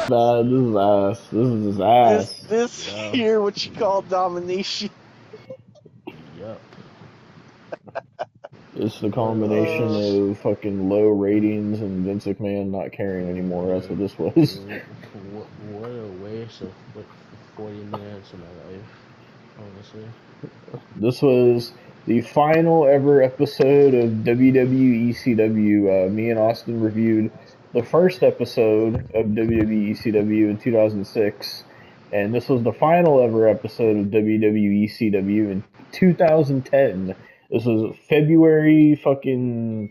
bad. This is ass. This is his ass. This Yeah. here, what you call domination. Yep. It's the combination of fucking low ratings and Vince McMahon not caring anymore. That's what this was. What a waste of 40 minutes of my life, honestly. This was the final ever episode of WWE ECW. Me and Austin reviewed the first episode of WWE ECW in 2006, and this was the final ever episode of WWE ECW in 2010. This was February fucking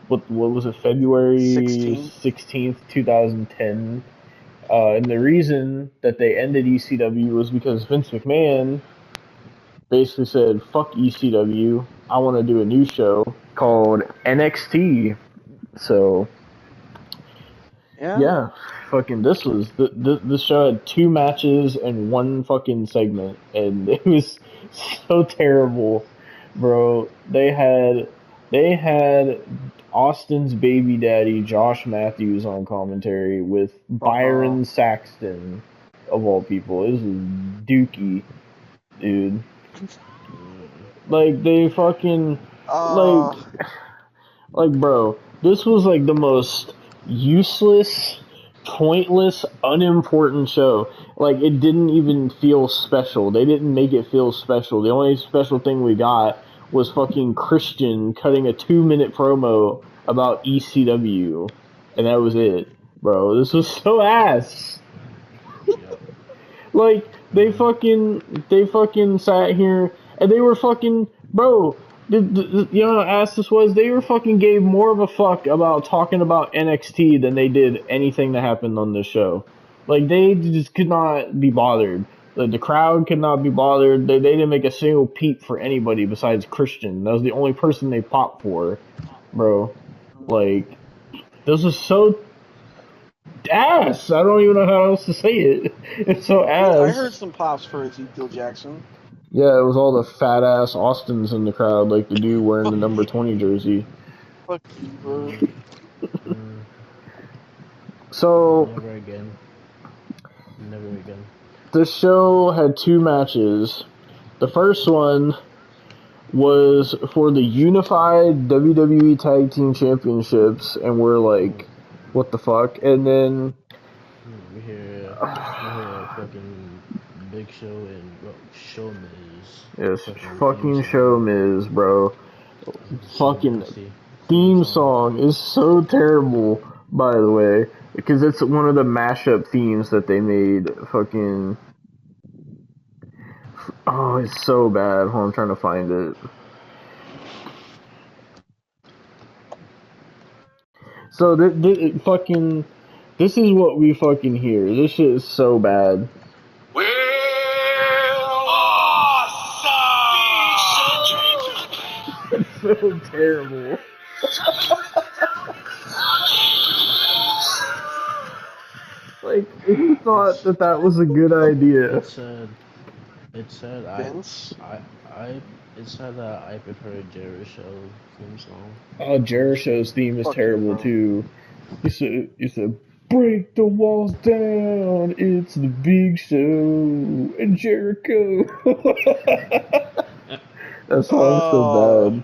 what was it? February 16th, 2010. And the reason that they ended ECW was because Vince McMahon basically said, "Fuck ECW. I want to do a new show called NXT." So yeah, fucking this was this show had 2 matches and 1 fucking segment, and it was so terrible, bro. They had Austin's baby daddy Josh Matthews on commentary with Byron Saxton of all people. This is Dookie, dude. Like they fucking like bro, this was like the most useless, pointless, unimportant show. Like it didn't even feel special. They didn't make it feel special. The only special thing we got was fucking Christian cutting a 2-minute promo about ECW, and that was it, bro. This was so ass. Like they fucking sat here and they were fucking, bro. You know how ass this was? They were fucking gave more of a fuck about talking about NXT than they did anything that happened on this show. Like they just could not be bothered. Like, the crowd could not be bothered. They didn't make a single peep for anybody besides Christian. That was the only person they popped for, bro. Like this was so ass. I don't even know how else to say it. It's so ass. I heard some pops for Ezekiel Jackson. Yeah, it was all the fat ass Austins in the crowd, like the dude wearing the number 20 jersey. Fuck you, bro. So Never again. Never again. This show had 2 matches. The first one was for the unified WWE Tag Team Championships, and we're like, what the fuck? And then we hear fucking Big Show and Show Miz. Yes, fucking Show Miz, bro. Fucking theme song is so terrible, by the way, because it's one of the mashup themes that they made. Fucking oh, it's so bad. Hold on, I'm trying to find it. So this is what we fucking hear. This shit is so bad. We're awesome! It's so terrible. Like, who thought that was a good idea? It said I prefer Jericho's theme song. Oh, Jericho's theme is terrible too. You said, break the walls down. It's the Big Show and Jericho. That song's so bad.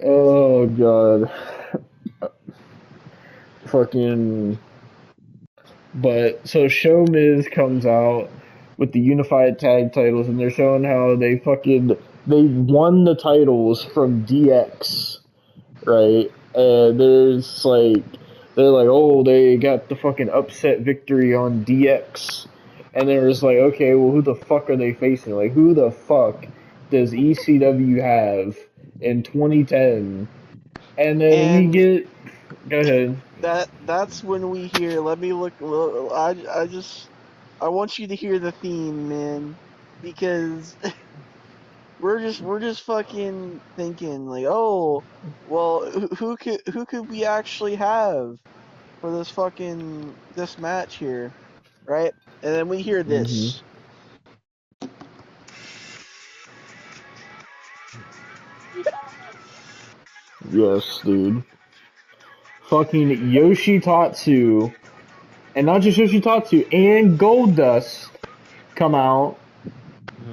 Oh god. Fucking. But so Show Miz comes out with the unified tag titles, and they're showing how they won the titles from DX, right? And they're like, oh, they got the fucking upset victory on DX, and they're just like, okay, well, who the fuck are they facing? Like, who the fuck does ECW have in 2010? And then we get, go ahead. That's when we hear. Let me look. I want you to hear the theme, man, because we're just fucking thinking like, oh, well, who could we actually have for this match here, right? And then we hear this. Yes, dude. Fucking Yoshitatsu and not just Yoshitatsu, and Goldust come out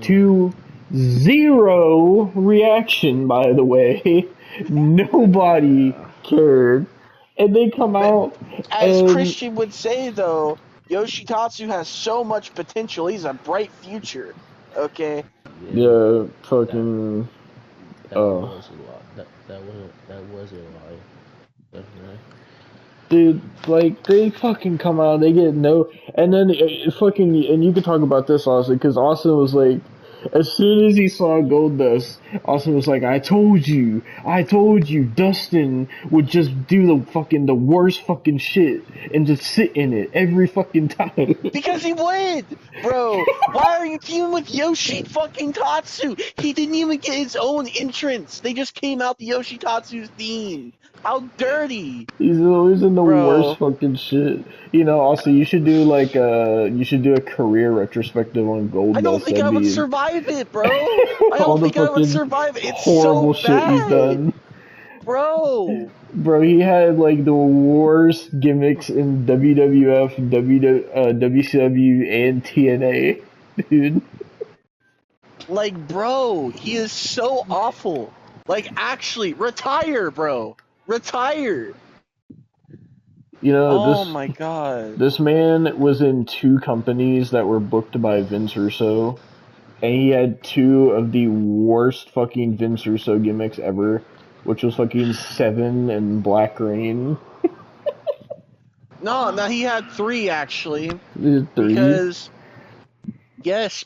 to zero reaction, by the way. Nobody cared. And they come out As and Christian would say, though, Yoshitatsu has so much potential. He's a bright future. Okay. yeah, fucking That was a lot. That was a lie. Definitely. dude, like they fucking come out, they get no, and then fucking, and you can talk about this, Austin, because Austin was like, as soon as he saw Goldust, Austin was like, I told you, Dustin would just do the worst fucking shit and just sit in it every fucking time. Because he would, bro. Why are you teaming with Yoshi fucking Tatsu? He didn't even get his own entrance. They just came out the Yoshitatsu's theme. How dirty. He's always in the Bro. worst fucking shit. You know, also you should do like you should do a career retrospective on Goldust. I don't think I would survive it, bro. I all don't the think I would fucking survive it. It's horrible so shit he's bad. done. Bro. Bro, he had like the worst gimmicks in WWF, WCW, and TNA, dude. Like, bro, he is so awful. Like, actually, retire, bro. Retire. You know, Oh my god. this man was in 2 companies that were booked by Vince Russo, and he had 2 of the worst fucking Vince Russo gimmicks ever, which was fucking Seven and Black Rain. No, he had 3 actually. 3?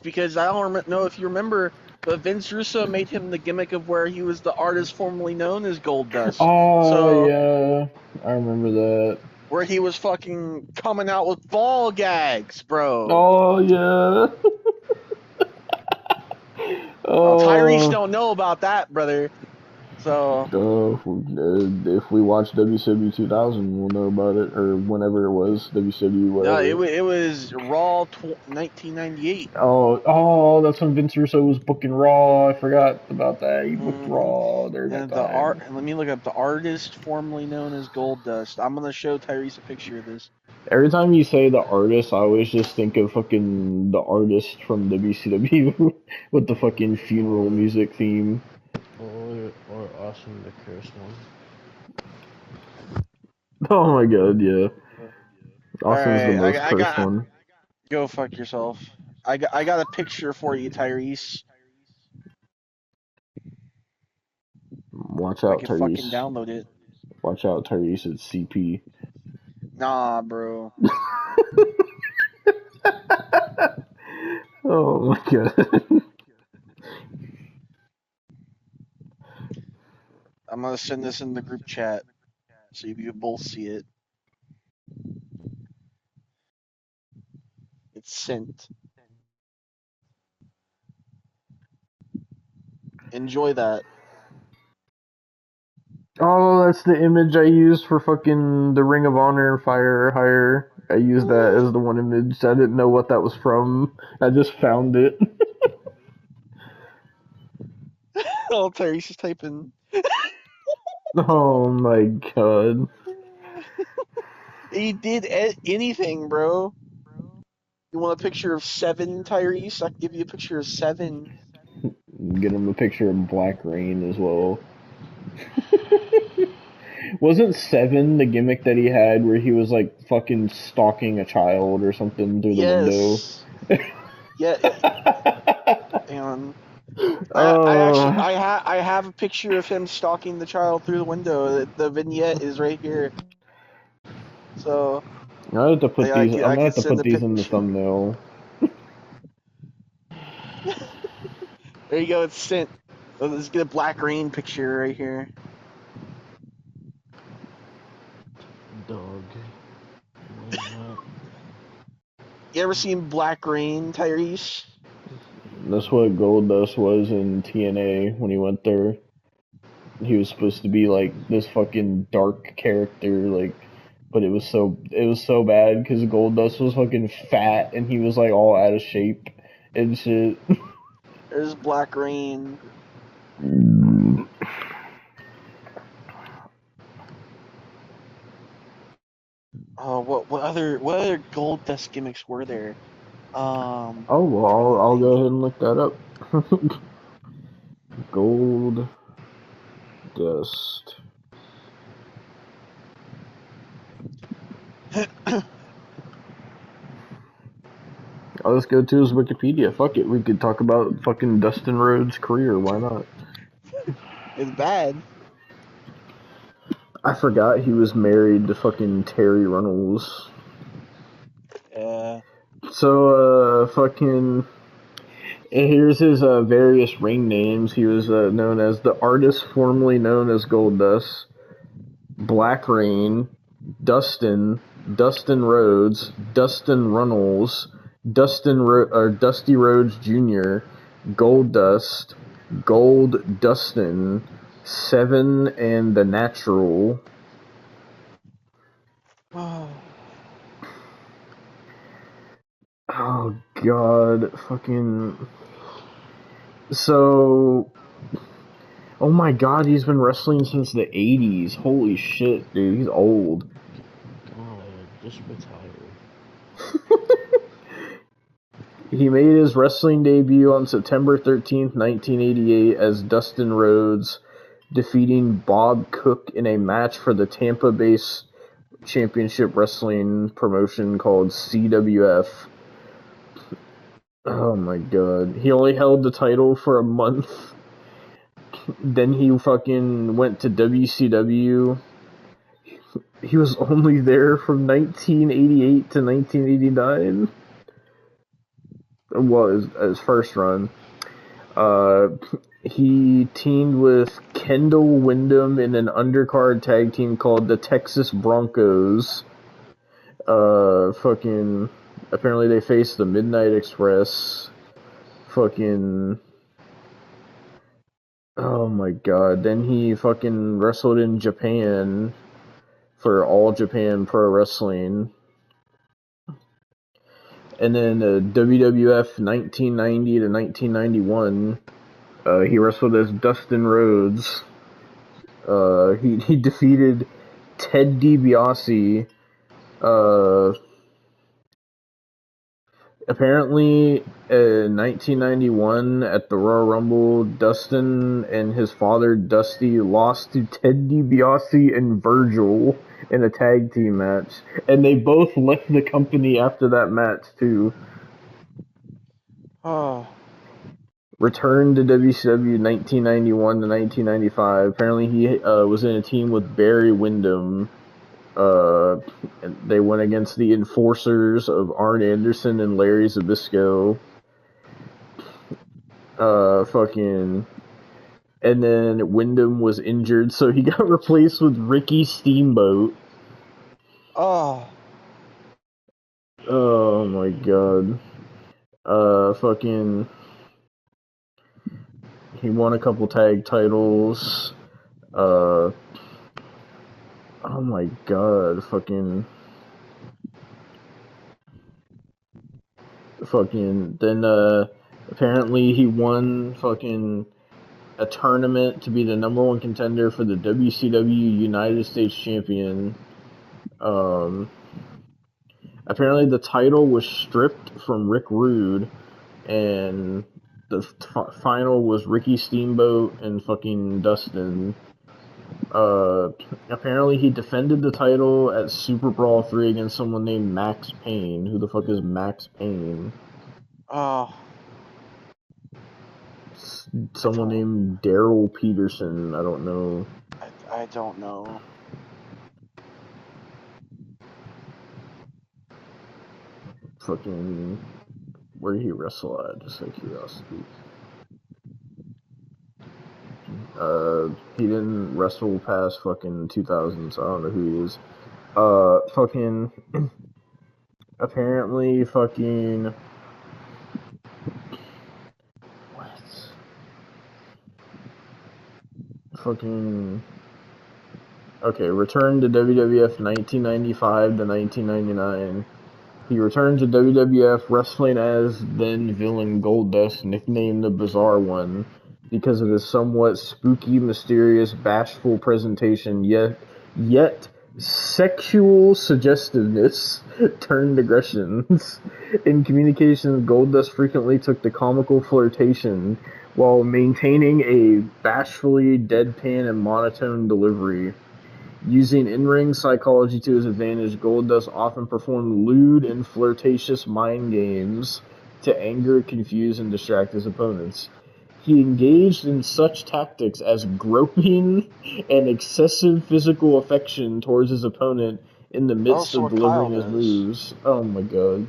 Because I don't know if you remember, but Vince Russo made him the gimmick of where he was the artist formerly known as Goldust. Oh, So, yeah. I remember that. where he was fucking coming out with ball gags, bro. Oh, yeah. Well, Tyrese don't know about that, brother. So, if we watch WCW 2000, we'll know about it, or whenever it was, WCW, whatever. no, it was Raw 1998. Oh, that's when Vince Russo was booking Raw. I forgot about that. He booked Raw during that time. Let me look up the artist formerly known as Goldust. I'm gonna show Tyrese a picture of this. Every time you say the artist, I always just think of fucking the artist from WCW with the fucking funeral music theme. Or Austin the Cursed One. Oh my god, yeah. Austin's Alright, the most cursed one. Go fuck yourself. I got a picture for you, Tyrese. Watch out, I can Tyrese. fucking download it. Watch out, Tyrese. It's CP. Nah, bro. Oh my god. I'm gonna send this in the group chat so you can both see it. It's sent. Enjoy that. Oh, that's the image I used for fucking the Ring of Honor Fire Hire. I used that as the one image. I didn't know what that was from. I just found it. Oh, Tyrese is typing. Oh my god. He did anything, bro. You want a picture of Seven, Tyrese? I can give you a picture of Seven. Get him a picture of Black Rain as well. Wasn't Seven the gimmick that he had where he was like fucking stalking a child or something through the window? Yeah. Hang on. I have a picture of him stalking the child through the window. The vignette is right here. So I have to put these. I'm gonna have to put these in the thumbnail. There you go. It's sent. Let's get a Black Rain picture right here. Dog. You ever seen Black Rain, Tyrese? That's what Goldust was in TNA when he went there. He was supposed to be like this fucking dark character, like, but it was so bad because Goldust was fucking fat and he was like all out of shape and shit. There's Black Rain. what other Gold Dust gimmicks were there? Oh, well, Trying to I'll think. go ahead and look that up. Gold Dust. I'll just go to his Wikipedia. Fuck it, we could talk about fucking Dustin Rhodes' career. Why not? It's bad. I forgot he was married to fucking Terry Runnels. So, fucking... Here's his various ring names. He was known as the artist formerly known as Goldust, Black Rain, Dustin, Dustin Rhodes, Dustin Runnels, Dusty Rhodes Jr., Goldust, Gold Dustin, Seven, and The Natural. Oh god, fucking... So... Oh my god, he's been wrestling since the 80s. Holy shit, dude, he's old. God, just retire. He made his wrestling debut on September 13th, 1988 as Dustin Rhodes, defeating Bob Cook in a match for the Tampa-based championship wrestling promotion called CWF. Oh my god. He only held the title for a month. Then he fucking went to WCW. He was only there from 1988 to 1989. Well, his first run. He teamed with Kendall Windham in an undercard tag team called the Texas Broncos. Fucking... Apparently they faced the Midnight Express. Fucking... Oh my god. Then he fucking wrestled in Japan for All Japan Pro Wrestling. And then WWF 1990 to 1991, he wrestled as Dustin Rhodes. He defeated Ted DiBiase. Apparently, in 1991 at the Royal Rumble, Dustin and his father Dusty lost to Ted DiBiase and Virgil in a tag team match, and they both left the company after that match too. Returned to WCW 1991 to 1995. Apparently, he was in a team with Barry Windham. They went against the Enforcers of Arn Anderson and Larry Zbyszko. Fucking... And then Windham was injured, so he got replaced with Ricky Steamboat. Oh my god. Fucking... He won a couple tag titles. Oh my god, fucking... Then, apparently he won fucking a tournament to be the number one contender for the WCW United States Champion. Apparently the title was stripped from Rick Rude, and the final was Ricky Steamboat and fucking Dustin. Apparently he defended the title at Super Brawl 3 against someone named Max Payne. Who the fuck is Max Payne? Someone named Daryl Peterson. I don't know. I don't know. Fucking... Where did he wrestle at? Just out of curiosity. He didn't wrestle past fucking 2000, so I don't know who he is. Fucking... Apparently, fucking... What? Fucking... Okay, returned to WWF 1995 to 1999. He returned to WWF wrestling as then-villain Goldust, nicknamed the Bizarre One, because of his somewhat spooky, mysterious, bashful presentation, yet sexual suggestiveness turned aggressions. In communications, Goldust frequently took to comical flirtation while maintaining a bashfully deadpan and monotone delivery. Using in-ring psychology to his advantage, Goldust often performed lewd and flirtatious mind games to anger, confuse, and distract his opponents. He engaged in such tactics as groping and excessive physical affection towards his opponent in the midst of delivering his moves. Oh my god.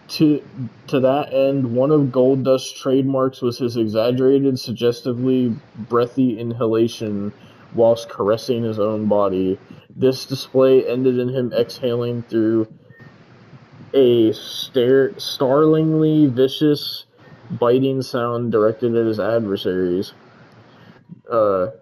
To that end, one of Goldust's trademarks was his exaggerated, suggestively breathy inhalation whilst caressing his own body. This display ended in him exhaling through a startlingly vicious, biting sound directed at his adversaries. The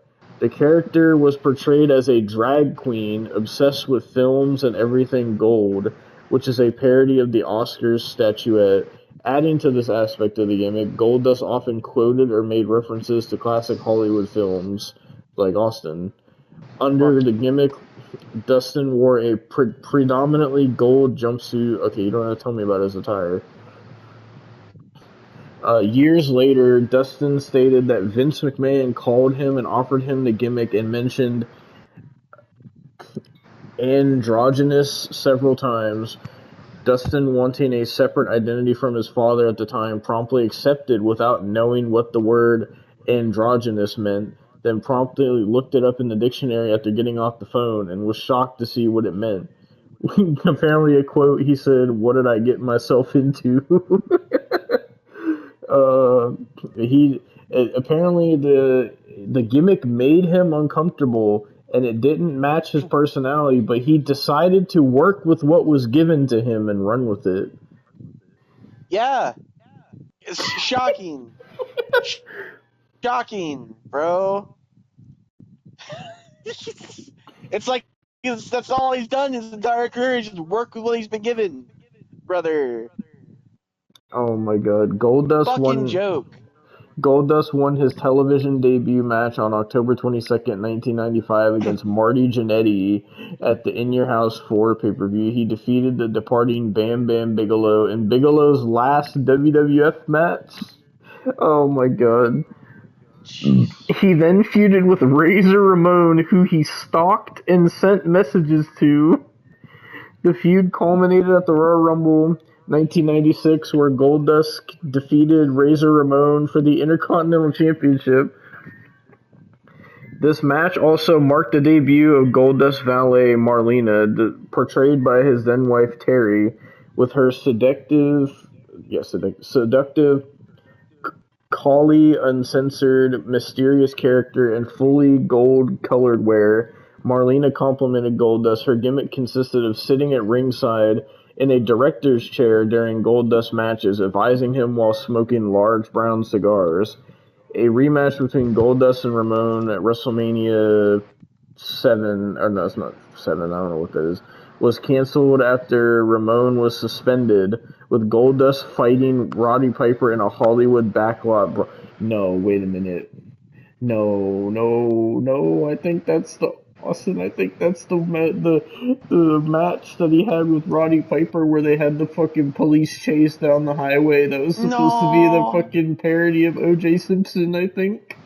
character was portrayed as a drag queen obsessed with films and everything gold, which is a parody of the Oscars statuette. Adding to this aspect of the gimmick, Goldust often quoted or made references to classic Hollywood films, like Austin. Under the gimmick, Dustin wore a predominantly gold jumpsuit. Okay, you don't have to tell me about his attire. Years later, Dustin stated that Vince McMahon called him and offered him the gimmick and mentioned androgynous several times. Dustin, wanting a separate identity from his father at the time, promptly accepted without knowing what the word androgynous meant, then promptly looked it up in the dictionary after getting off the phone and was shocked to see what it meant. Apparently, a quote, he said, "What did I get myself into?" Apparently the gimmick made him uncomfortable and it didn't match his personality, but he decided to work with what was given to him and run with it. Yeah. It's shocking. Shocking, bro. It's like that's all he's done his entire career is just work with what he's been given, brother. Oh my god. Goldust won his television debut match on October 22nd, 1995 against Marty Jannetty at the In Your House 4 pay-per-view. He defeated the departing Bam Bam Bigelow in Bigelow's last WWF match. Oh my god. He then feuded with Razor Ramon, who he stalked and sent messages to. The feud culminated at the Royal Rumble 1996, where Goldust defeated Razor Ramon for the Intercontinental Championship. This match also marked the debut of Goldust's valet, Marlena, portrayed by his then-wife Terry, with her seductive, collie, uncensored, mysterious character in fully gold-colored wear. Marlena complimented Goldust. Her gimmick consisted of sitting at ringside in a director's chair during Goldust matches, advising him while smoking large brown cigars. A rematch between Goldust and Ramon at WrestleMania 7, or no, it's not 7, I don't know what that is, was canceled after Ramon was suspended, with Goldust fighting Roddy Piper in a Hollywood backlot. No, wait a minute. No, I think that's the match that he had with Roddy Piper where they had the fucking police chase down the highway that was supposed to be the fucking parody of O.J. Simpson, I think.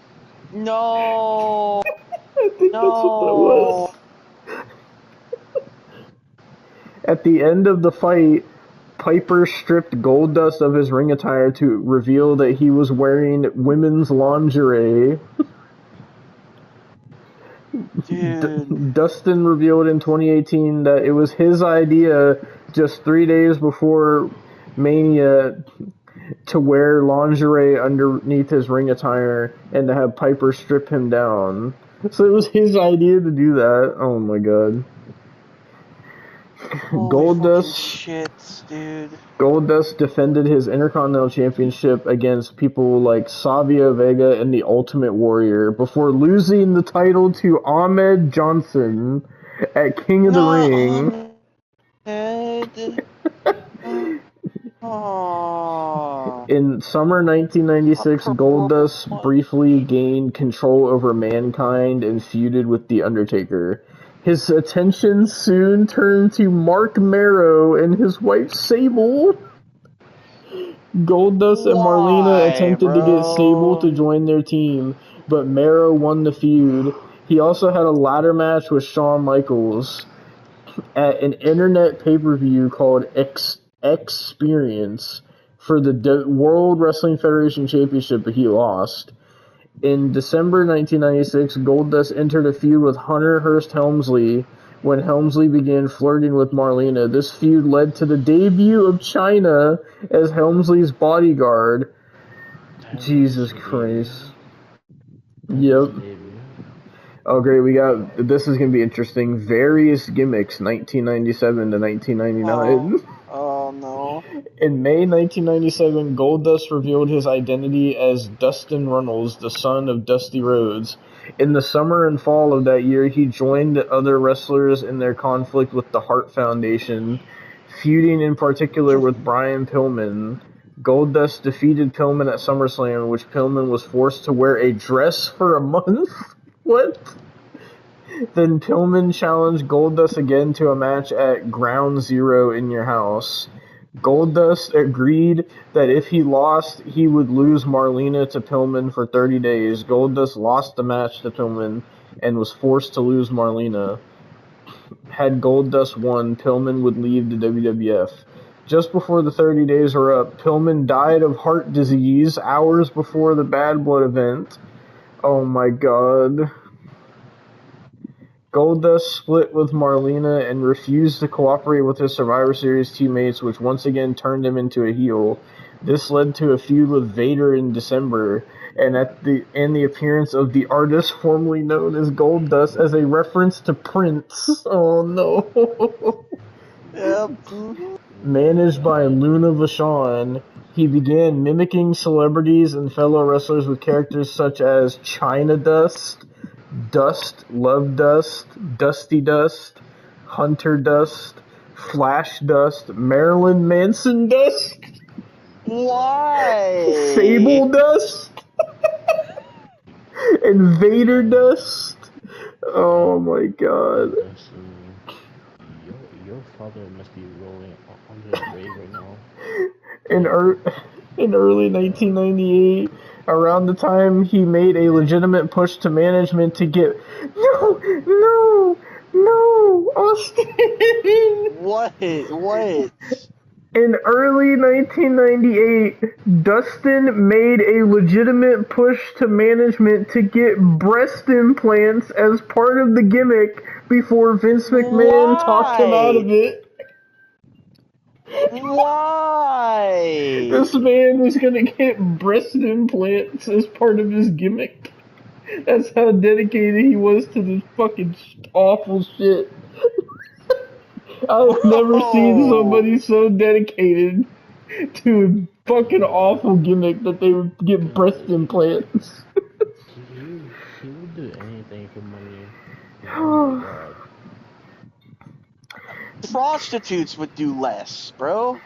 No. I think that's what that was. At the end of the fight, Piper stripped Goldust of his ring attire to reveal that he was wearing women's lingerie. Dustin revealed in 2018 that it was his idea just 3 days before Mania to wear lingerie underneath his ring attire and to have Piper strip him down. So it was his idea to do that. Oh my god. Goldust defended his Intercontinental Championship against people like Savio Vega and the Ultimate Warrior before losing the title to Ahmed Johnson at King of the Ring. Oh. In summer 1996, Goldust briefly gained control over Mankind and feuded with The Undertaker. His attention soon turned to Mark Marrow and his wife Sable. Goldust and Marlena attempted to get Sable to join their team, but Marrow won the feud. He also had a ladder match with Shawn Michaels at an internet pay-per-view called Experience for the World Wrestling Federation Championship, but he lost. In December 1996, Goldust entered a feud with Hunter Hearst Helmsley when Helmsley began flirting with Marlena. This feud led to the debut of Chyna as Helmsley's bodyguard. Jesus Christ. Yep. Oh, great. This is going to be interesting. Various gimmicks, 1997 to 1999. Oh, no. In May 1997, Goldust revealed his identity as Dustin Runnels, the son of Dusty Rhodes. In the summer and fall of that year, he joined other wrestlers in their conflict with the Hart Foundation, feuding in particular with Brian Pillman. Goldust defeated Pillman at SummerSlam, in which Pillman was forced to wear a dress for a month. What? Then Pillman challenged Goldust again to a match at Ground Zero in Your House. Goldust agreed that if he lost, he would lose Marlena to Pillman for 30 days. Goldust lost the match to Pillman and was forced to lose Marlena. Had Goldust won, Pillman would leave the WWF. Just before the 30 days were up, Pillman died of heart disease hours before the Bad Blood event. Oh my god. Goldust split with Marlena and refused to cooperate with his Survivor Series teammates, which once again turned him into a heel. This led to a feud with Vader in December, and the appearance of the artist formerly known as Goldust as a reference to Prince. Oh no. Yep. Managed by Luna Vachon, he began mimicking celebrities and fellow wrestlers with characters such as China Dust, Dust, Love Dust, Dusty Dust, Hunter Dust, Flash Dust, Marilyn Manson Dust. Why? Sable Dust. And Vader Dust. Oh my god. Your father must be rolling under the grave right now. In early 1998, around the time he made a legitimate push to management to get no, Austin. What? In early 1998, Dustin made a legitimate push to management to get breast implants as part of the gimmick before Vince McMahon talked him out of it. Why? This man was gonna get breast implants as part of his gimmick. That's how dedicated he was to this fucking awful shit. I've never seen somebody so dedicated to a fucking awful gimmick that they would get breast implants. He would do anything for money. Prostitutes would do less, bro.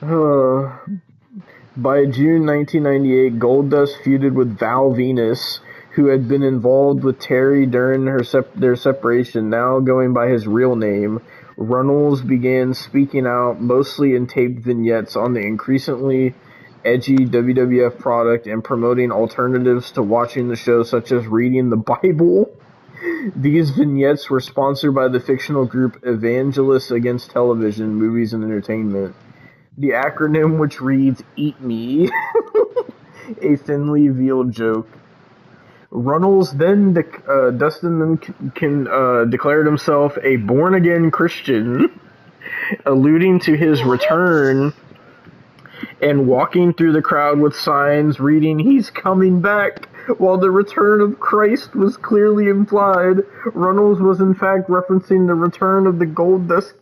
By June 1998, Goldust feuded with Val Venus, who had been involved with Terry during their separation, now going by his real name. Runnels began speaking out, mostly in taped vignettes, on the increasingly edgy WWF product and promoting alternatives to watching the show, such as reading the Bible. These vignettes were sponsored by the fictional group Evangelists Against Television, Movies and Entertainment. The acronym, which reads "Eat Me," a thinly veiled joke. Runnels Dustin then declared himself a born-again Christian, alluding to his return and walking through the crowd with signs reading "He's coming back." While the return of Christ was clearly implied, Runnels was in fact referencing the return of the Goldust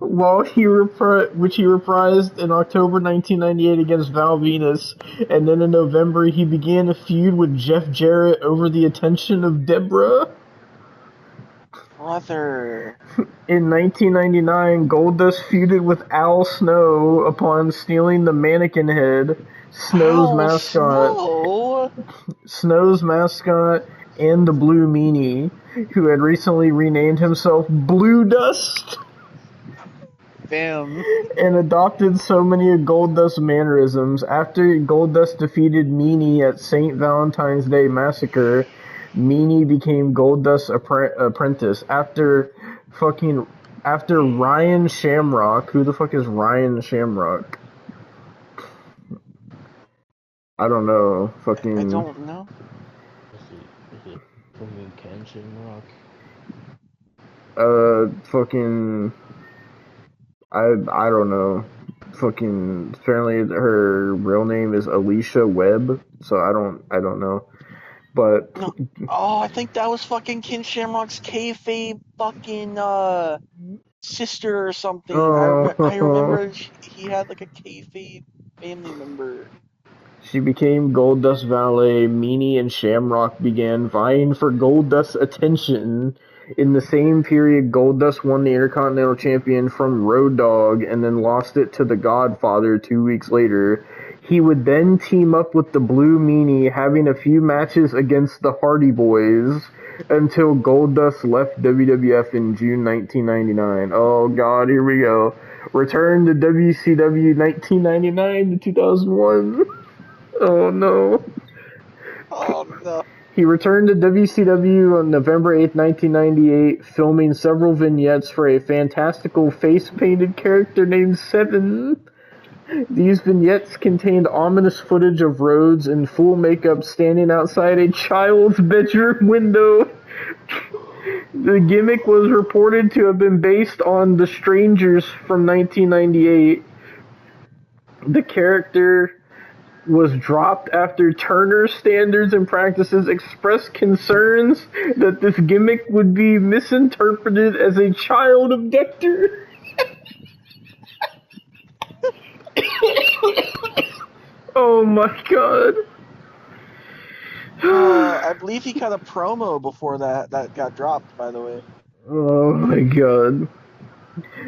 which he reprised in October 1998 against Val Venus, and then in November he began a feud with Jeff Jarrett over the attention of Deborah. Brother. In 1999, Goldust feuded with Al Snow upon stealing the mannequin head, Snow's Ow, mascot, Snow! and the Blue Meanie, who had recently renamed himself Blue Dust Bam. and adopted so many of Goldust's mannerisms. After Goldust defeated Meanie at St. Valentine's Day Massacre, Meanie became Goldust's apprentice. After Ryan Shamrock. Who the fuck is Ryan Shamrock? I don't know. Fucking. I don't know. Is it fucking Ken Shamrock? Fucking. I don't know. Fucking. Apparently, her real name is Alicia Webb. So I don't know. But. No. Oh, I think that was fucking Ken Shamrock's kayfabe fucking sister or something. Oh. I remember he had like a kayfabe family member. She became Goldust's valet. Meanie and Shamrock began vying for Goldust's attention. In the same period, Goldust won the Intercontinental Champion from Road Dogg and then lost it to the Godfather 2 weeks later. He would then team up with the Blue Meanie, having a few matches against the Hardy Boys until Goldust left WWF in June 1999. Oh god, here we go. Returned to WCW 1999 to 2001. Oh no. Oh no. He returned to WCW on November 8, 1998, filming several vignettes for a fantastical face-painted character named Seven. These vignettes contained ominous footage of Rhodes in full makeup standing outside a child's bedroom window. The gimmick was reported to have been based on The Strangers from 1998. The character was dropped after Turner Standards and Practices expressed concerns that this gimmick would be misinterpreted as a child abductor. Oh my god. I believe he cut a promo before that got dropped, by the way. Oh my god.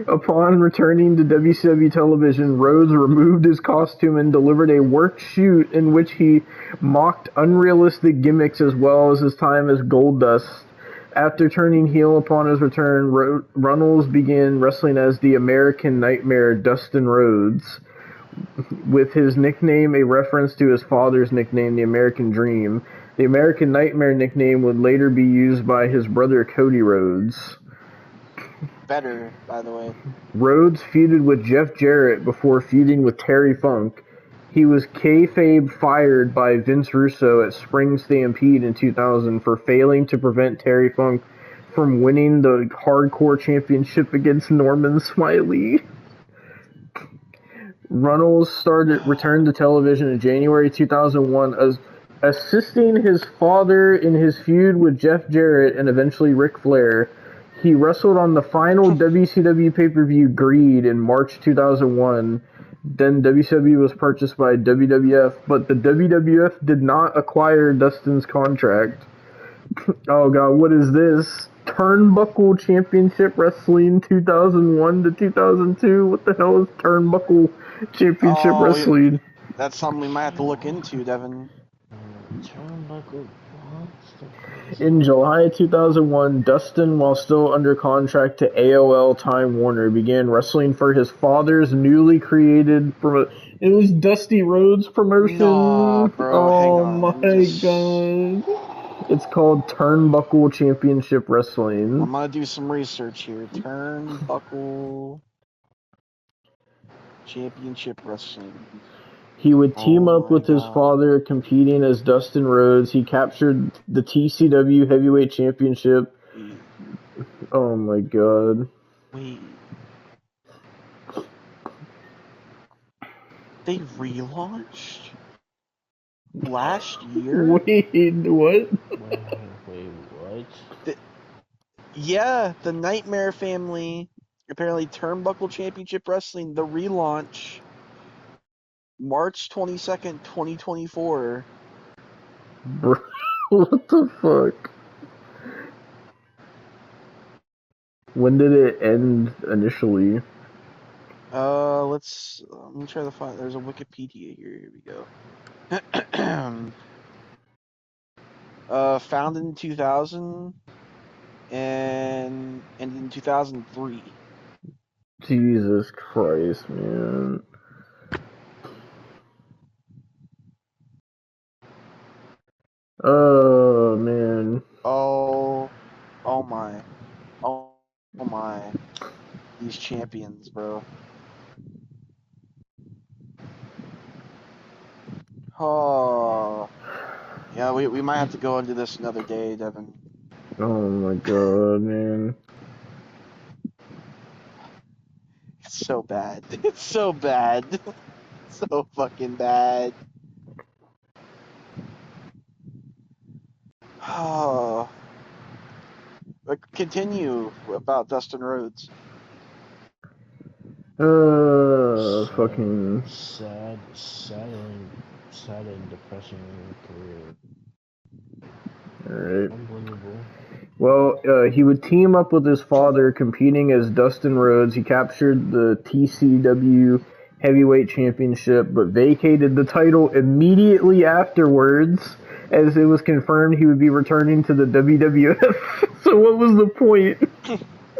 Upon returning to WCW television, Rhodes removed his costume and delivered a work shoot in which he mocked unrealistic gimmicks as well as his time as Goldust. After turning heel upon his return, Runnels began wrestling as the American Nightmare Dustin Rhodes, with his nickname a reference to his father's nickname, the American Dream. The American Nightmare nickname would later be used by his brother Cody Rhodes. Better, by the way. Rhodes feuded with Jeff Jarrett before feuding with Terry Funk. He was kayfabe fired by Vince Russo at Spring Stampede in 2000 for failing to prevent Terry Funk from winning the Hardcore Championship against Norman Smiley. Runnels returned to television in January 2001 as assisting his father in his feud with Jeff Jarrett and eventually Ric Flair. He wrestled on the final WCW pay-per-view Greed in March 2001. Then WCW was purchased by WWF, but the WWF did not acquire Dustin's contract. Oh god, what is this? Turnbuckle Championship Wrestling 2001 to 2002? What the hell is Turnbuckle Championship Wrestling? That's something we might have to look into, Devon. Turnbuckle. In July 2001, Dustin, while still under contract to AOL Time Warner, began wrestling for his father's newly created It was Dusty Rhodes promotion. Nah, bro, oh hang on. my god. It's called Turnbuckle Championship Wrestling. I'm gonna do some research here. Turnbuckle Championship Wrestling. He would team up with his father, competing as Dustin Rhodes. He captured the TCW Heavyweight Championship. Oh my god. Wait. They relaunched? Last year? Wait, what? Wait, what? Yeah, the Nightmare Family. Apparently, Turnbuckle Championship Wrestling, the relaunch. March 22nd, 2024. Bro, what the fuck? When did it end initially? Let me try to find. There's a Wikipedia here. Here we go. Founded in 2000 and ended in 2003. Jesus Christ, man. Oh, man. Oh my, oh my, these champions, bro. Oh, yeah, we might have to go into this another day, Devon. Oh my god, man. It's so bad. It's so bad. So fucking bad. Oh, but continue about Dustin Rhodes. Sad, Fucking. sad and depressing career. Alright. Unbelievable. Well, he would team up with his father, competing as Dustin Rhodes. He captured the TCW Heavyweight Championship, but vacated the title immediately afterwards, as it was confirmed he would be returning to the WWF. So what was the point?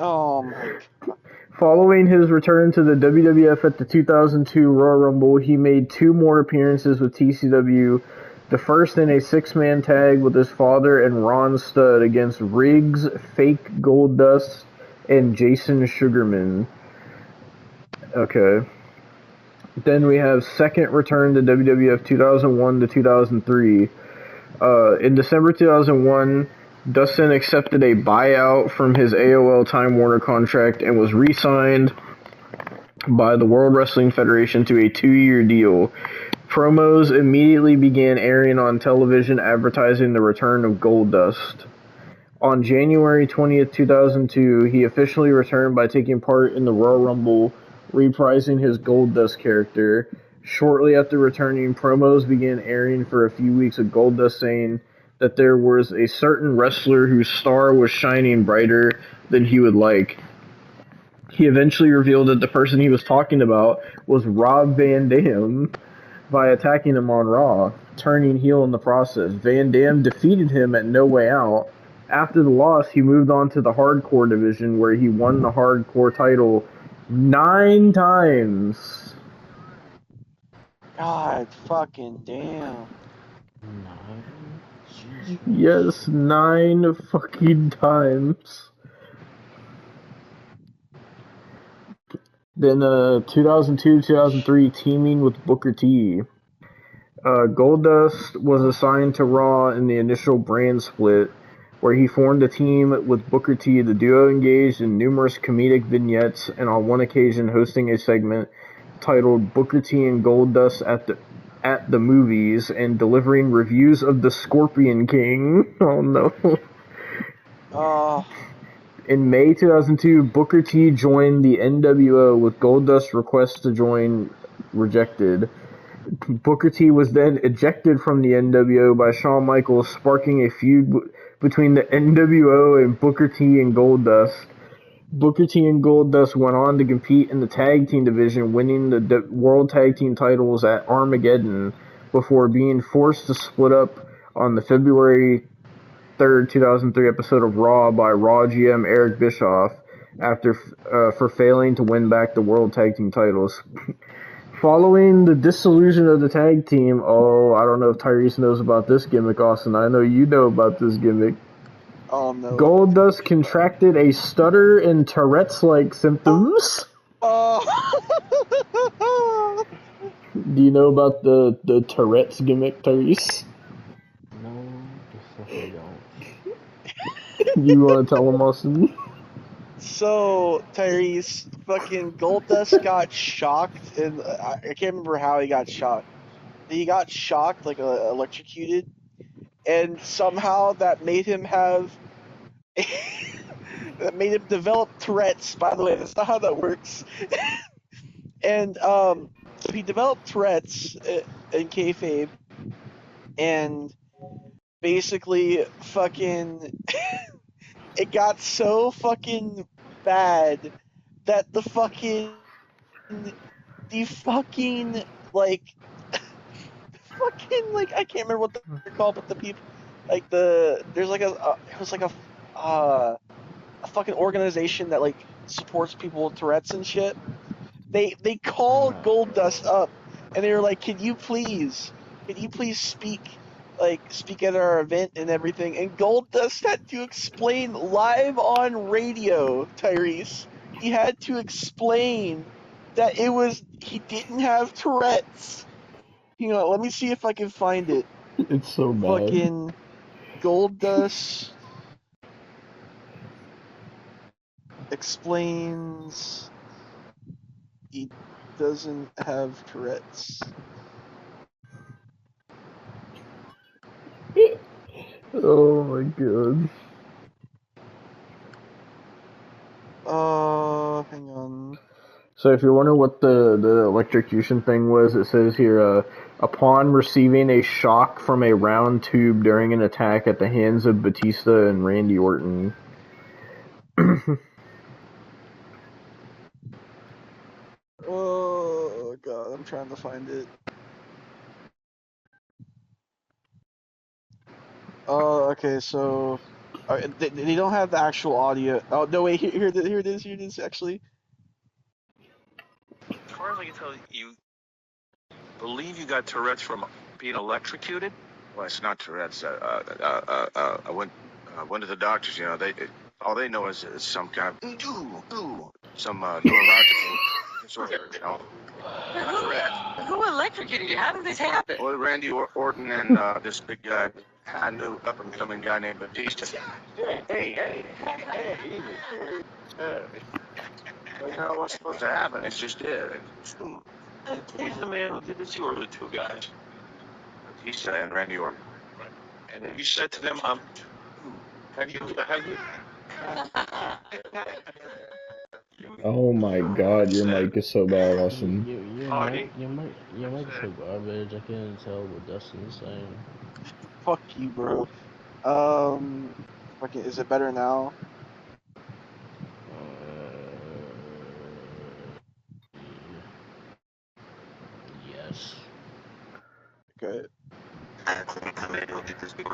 Oh my god. Following his return to the WWF at the 2002 Royal Rumble, he made 2 more appearances with TCW, the first in a 6-man tag with his father and Ron Studd against Riggs, Fake Goldust, and Jason Sugarman. Okay. Then we have second return to WWF 2001 to 2003. In December 2001, Dustin accepted a buyout from his AOL Time Warner contract and was re-signed by the World Wrestling Federation to a 2-year deal. Promos immediately began airing on television advertising the return of Goldust. On January 20th, 2002, he officially returned by taking part in the Royal Rumble, reprising his Goldust character. Shortly after returning, promos began airing for a few weeks of Goldust saying that there was a certain wrestler whose star was shining brighter than he would like. He eventually revealed that the person he was talking about was Rob Van Dam by attacking him on Raw, turning heel in the process. Van Dam defeated him at No Way Out. After the loss, he moved on to the Hardcore division, where he won the Hardcore title 9 times. God fucking damn. 9? Jesus. Yes, 9 fucking times. Then 2002-2003, teaming with Booker T. Goldust was assigned to Raw in the initial brand split, where he formed a team with Booker T. The duo engaged in numerous comedic vignettes and on one occasion hosting a segment titled Booker T and Goldust at the movies and delivering reviews of The Scorpion King. Oh no. In May 2002, Booker T joined the NWO with Goldust's request to join rejected. Booker T was then ejected from the NWO by Shawn Michaels, sparking a feud between the NWO and Booker T and Goldust. Booker T and Goldust went on to compete in the tag team division, winning the World Tag Team titles at Armageddon before being forced to split up on the February 3rd, 2003 episode of Raw by Raw GM Eric Bischoff for failing to win back the World Tag Team titles. Following the dissolution of the tag team, I don't know if Tyrese knows about this gimmick, Austin. I know you know about this gimmick. Oh no. Goldust contracted a stutter and Tourette's-like symptoms. Oh. Do you know about the Tourette's gimmick, Tyrese? No, the fuck I don't. You want to tell him, Austin? So, Tyrese, fucking Goldust got shocked, and I can't remember how he got shocked. He got shocked, like electrocuted, and somehow that made him have. That made him develop Tourette's, by the way. That's not how that works. And, so he developed Tourette's in kayfabe, and basically, fucking. It got so fucking bad that the fucking like fucking like I can't remember what they're called, but the people like there's like it was like a fucking organization that like supports people with Tourette's and shit. They called Goldust up and they were like, can you please speak at our event and everything? And Goldust had to explain live on radio, Tyrese. He had to explain that he didn't have Tourette's. Hang on, let me see if I can find it. It's so bad. Fucking Goldust explains he doesn't have Tourette's. Oh my god. Hang on. So if you're wondering what the electrocution thing was, it says here, upon receiving a shock from a round tube during an attack at the hands of Batista and Randy Orton. Oh god, I'm trying to find it. Oh, okay, so they don't have the actual audio. Oh no, wait, here it is actually. As far as I can tell, you believe you got Tourette's from being electrocuted? Well, it's not Tourette's. I went to the doctors. You know, all they know is some kind of some neurological disorder. You know, Tourette's. Who electrocuted you? How did this happen? Well, Randy Orton and this big guy, I knew up and coming guy named Batista. Hey. You know what's supposed to happen? It's just it. Who's the man who did this? You or the two guys? Batista and Randy Orton. Right. And then you said to them, have you? Oh my god, your mic is so bad, Austin. Your mic is so garbage. I can't tell what Dustin's saying. Fuck you, bro. Fucking, is it better now? Yes. Okay.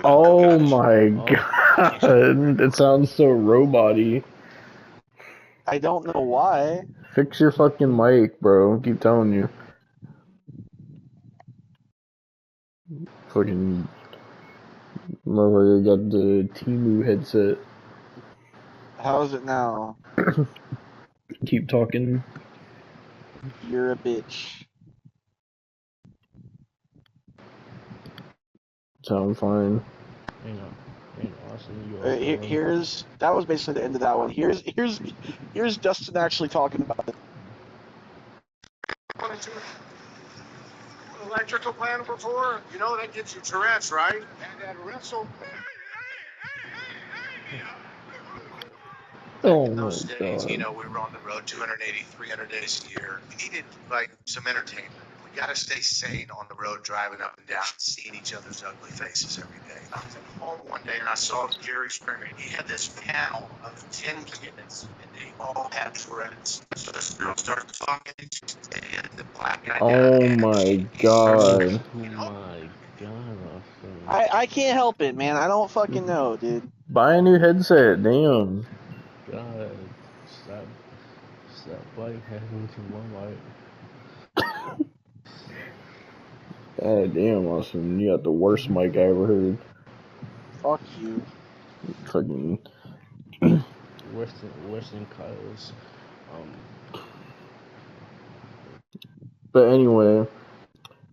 Oh my god, it sounds so robot-y. I don't know why. Fix your fucking mic, bro. I keep telling you. Fucking motherfucker got the Temu headset. How is it now? Keep talking. You're a bitch. Sound fine. Austin, that was basically the end of that one. Here's Dustin actually talking about it. Electrical plan before? You know that gives you Tourette's, right? And that wrestle. Oh in those my days, god. you know, we were on the road 280, 300 days a year. We needed, like, some entertainment. We got to stay sane on the road, driving up and down, seeing each other's ugly faces every day. I was at home one day, and I saw Gary screaming. He had this panel of 10 kids, and they all had Tourette's. So this girl starts talking to the black guy. Oh my god. Oh my god, Austin. I can't help it, man. I don't fucking know, dude. Buy a new headset, damn. God, stop biting headphones in one light. God damn, Austin. You got the worst mic I ever heard. Fuck you. Fucking. Worse than Kyle's. But anyway,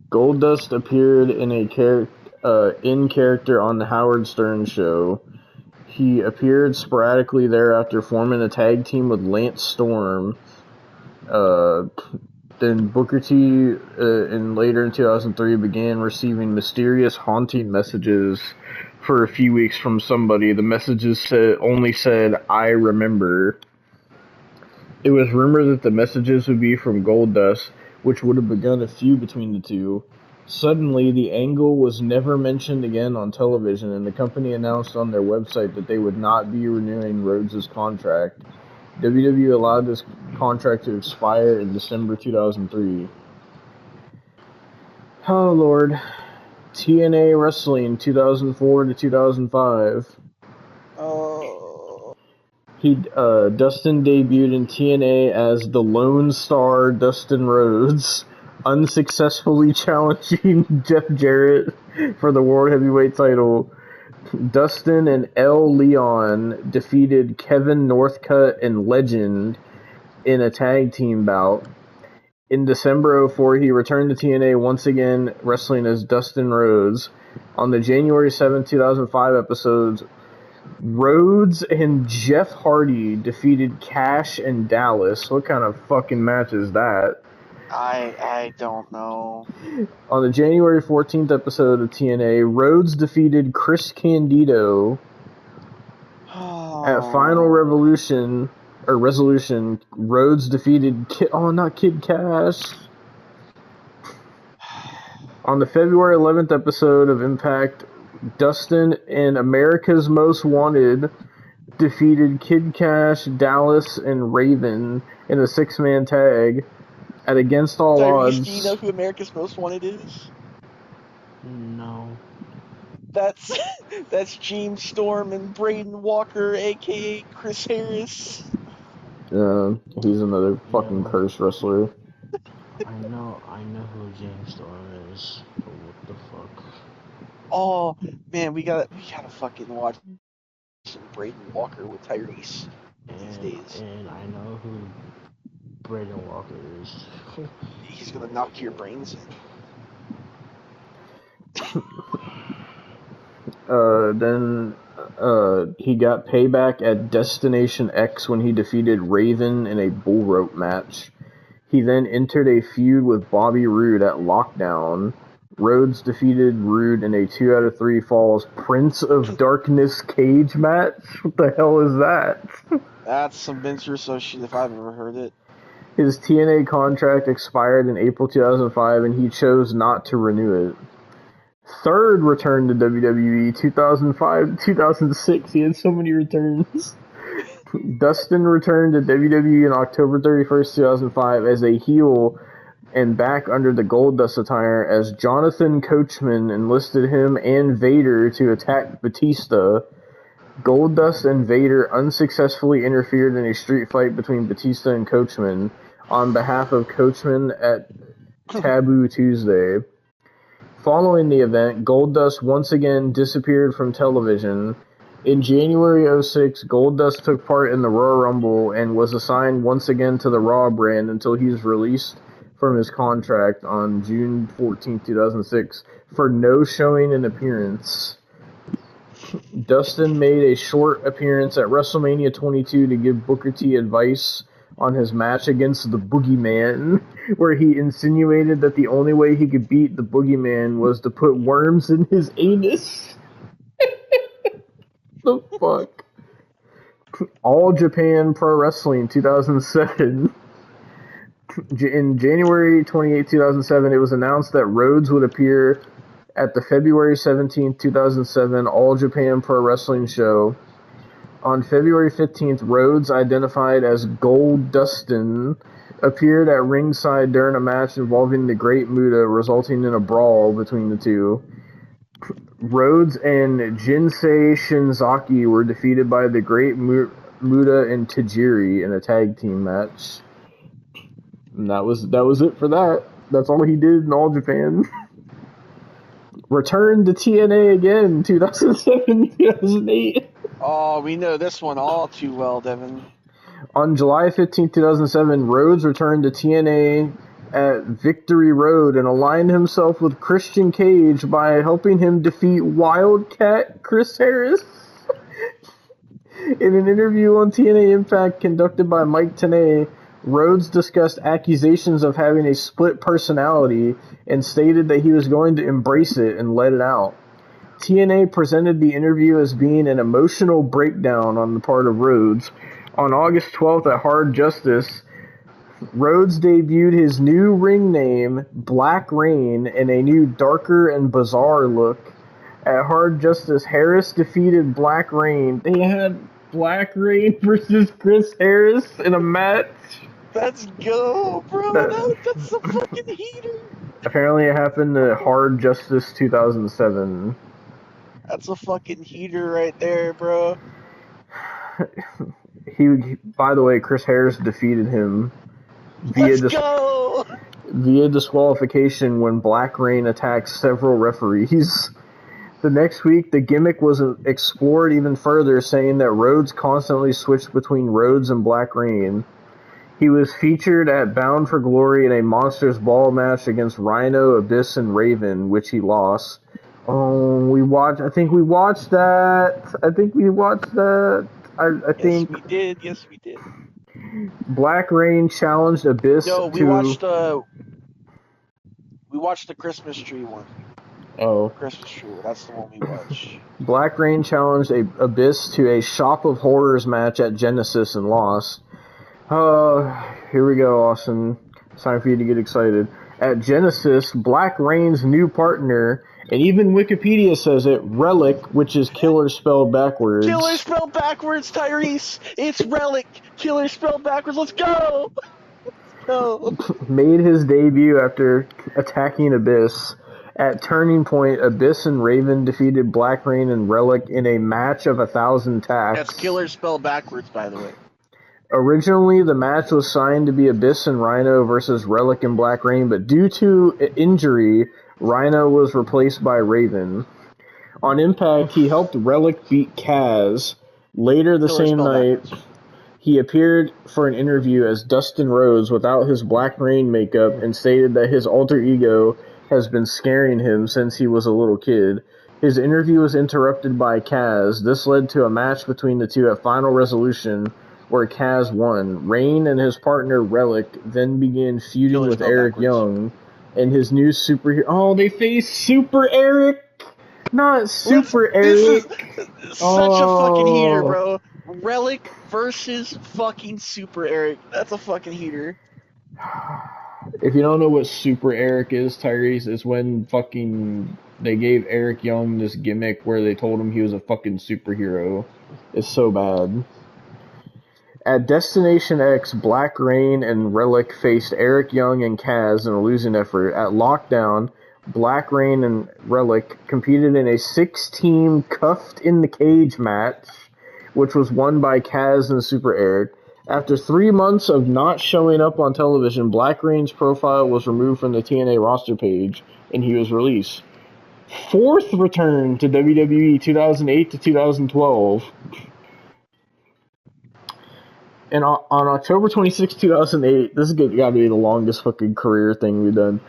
Goldust appeared in in character on the Howard Stern show. He appeared sporadically thereafter, forming a tag team with Lance Storm. Then Booker T, and later in 2003, began receiving mysterious, haunting messages for a few weeks from somebody. The messages only said, "I remember." It was rumored that the messages would be from Goldust, which would have begun a feud between the two. Suddenly, the angle was never mentioned again on television, and the company announced on their website that they would not be renewing Rhodes' contract. WWE allowed this contract to expire in December 2003. Oh, Lord. TNA Wrestling 2004 to 2005. Oh. Dustin debuted in TNA as the Lone Star Dustin Rhodes, unsuccessfully challenging Jeff Jarrett for the World Heavyweight title. Dustin and L. Leon defeated Kevin Northcutt and Legend in a tag team bout. In December 2004, he returned to TNA once again, wrestling as Dustin Rhodes. On the January 7, 2005 episodes, Rhodes and Jeff Hardy defeated Cash and Dallas. What kind of fucking match is that? I don't know. On the January 14th episode of TNA, Rhodes defeated Chris Candido. At Final Resolution, Rhodes defeated Kid Cash. On the February 11th episode of Impact, Dustin and America's Most Wanted defeated Kid Cash, Dallas, and Raven in a 6-man tag at Against All Tyrese, Odds. do you know who America's Most Wanted is? No. That's James Storm and Braden Walker, aka Chris Harris. He's another fucking cursed wrestler. I know who James Storm is, but what the fuck? Oh man, we gotta fucking watch some Braden Walker with Tyrese these days. And I know who Braden Walker is. He's gonna knock your brains in. Then he got payback at Destination X when he defeated Raven in a bull rope match. He then entered a feud with Bobby Roode at Lockdown. Rhodes defeated Roode in a 2 out of 3 falls Prince of Darkness cage match. What the hell is that? That's some Vince Russo shit if I've ever heard it. His TNA contract expired in April 2005 and he chose not to renew it. Third return to WWE, 2005-2006. He had so many returns. Dustin returned to WWE on October 31st, 2005 as a heel and back under the Goldust attire as Jonathan Coachman enlisted him and Vader to attack Batista. Goldust and Vader unsuccessfully interfered in a street fight between Batista and Coachman on behalf of Coachman at Taboo Tuesday. Following the event, Goldust once again disappeared from television. In January 2006, Goldust took part in the Royal Rumble and was assigned once again to the Raw brand until he was released from his contract on June 14, 2006 for no showing an appearance. Dustin made a short appearance at WrestleMania 22 to give Booker T advice on his match against the Boogeyman, where he insinuated that the only way he could beat the Boogeyman was to put worms in his anus. The fuck? All Japan Pro Wrestling 2007. In January 28, 2007, it was announced that Rhodes would appear at the February 17, 2007 All Japan Pro Wrestling show. On February 15th, Rhodes, identified as Gold Dustin, appeared at ringside during a match involving the Great Muta, resulting in a brawl between the two. Rhodes and Jinsei Shinzaki were defeated by the Great Muta and Tajiri in a tag team match. And that was it for that. That's all he did in All Japan. Returned to TNA again, 2007, 2008. Oh, we know this one all too well, Devon. On July 15, 2007, Rhodes returned to TNA at Victory Road and aligned himself with Christian Cage by helping him defeat Wildcat Chris Harris. In an interview on TNA Impact conducted by Mike Tenay, Rhodes discussed accusations of having a split personality and stated that he was going to embrace it and let it out. TNA presented the interview as being an emotional breakdown on the part of Rhodes. On August 12th at Hard Justice, Rhodes debuted his new ring name, Black Rain, in a new darker and bizarre look. At Hard Justice, Harris defeated Black Rain. They had Black Rain versus Chris Harris in a match. Let's go, bro. That's a fucking heater. Apparently, it happened at Hard Justice 2007. That's a fucking heater right there, bro. By the way, Chris Harris defeated him Let's go. via disqualification when Black Rain attacked several referees. The next week, the gimmick was explored even further, saying that Rhodes constantly switched between Rhodes and Black Rain. He was featured at Bound for Glory in a Monsters Ball match against Rhino, Abyss, and Raven, which he lost. I think we watched that. I think Yes, we did. Black Rain challenged Abyss We watched the Christmas tree one. Oh. Christmas tree. That's the one we watched. Black Rain challenged Abyss to a Shop of Horrors match at Genesis and lost. Here we go, Austin. It's time for you to get excited. At Genesis, Black Rain's new partner, and even Wikipedia says it, Relic, which is killer spelled backwards. Killer spelled backwards, Tyrese. It's Relic. Killer spelled backwards. Let's go. Let's go. Made his debut after attacking Abyss. At Turning Point, Abyss and Raven defeated Black Rain and Relic in a match of 1,000 tacks. That's killer spelled backwards, by the way. Originally, the match was signed to be Abyss and Rhino versus Relic and Black Rain, but due to injury, Rhino was replaced by Raven. On Impact, he helped Relic beat Kaz. Later the same night, he appeared for an interview as Dustin Rhodes without his Black Rain makeup and stated that his alter ego has been scaring him since he was a little kid. His interview was interrupted by Kaz. This led to a match between the two at Final Resolution, where Kaz won. Rain and his partner Relic then began feuding with Eric Young and his new superhero. Oh, they faced Super Eric, not Super Eric. Such a fucking heater, bro. Relic versus fucking Super Eric. That's a fucking heater. If you don't know what Super Eric is, Tyrese, it's when fucking they gave Eric Young this gimmick where they told him he was a fucking superhero. It's so bad. At Destination X, Black Rain and Relic faced Eric Young and Kaz in a losing effort. At Lockdown, Black Rain and Relic competed in a 6-team cuffed in the cage match, which was won by Kaz and Super Eric. After 3 months of not showing up on television, Black Rain's profile was removed from the TNA roster page, and he was released. Fourth return to WWE 2008 to 2012. And on October 26, 2008, this is got to be the longest fucking career thing we've done.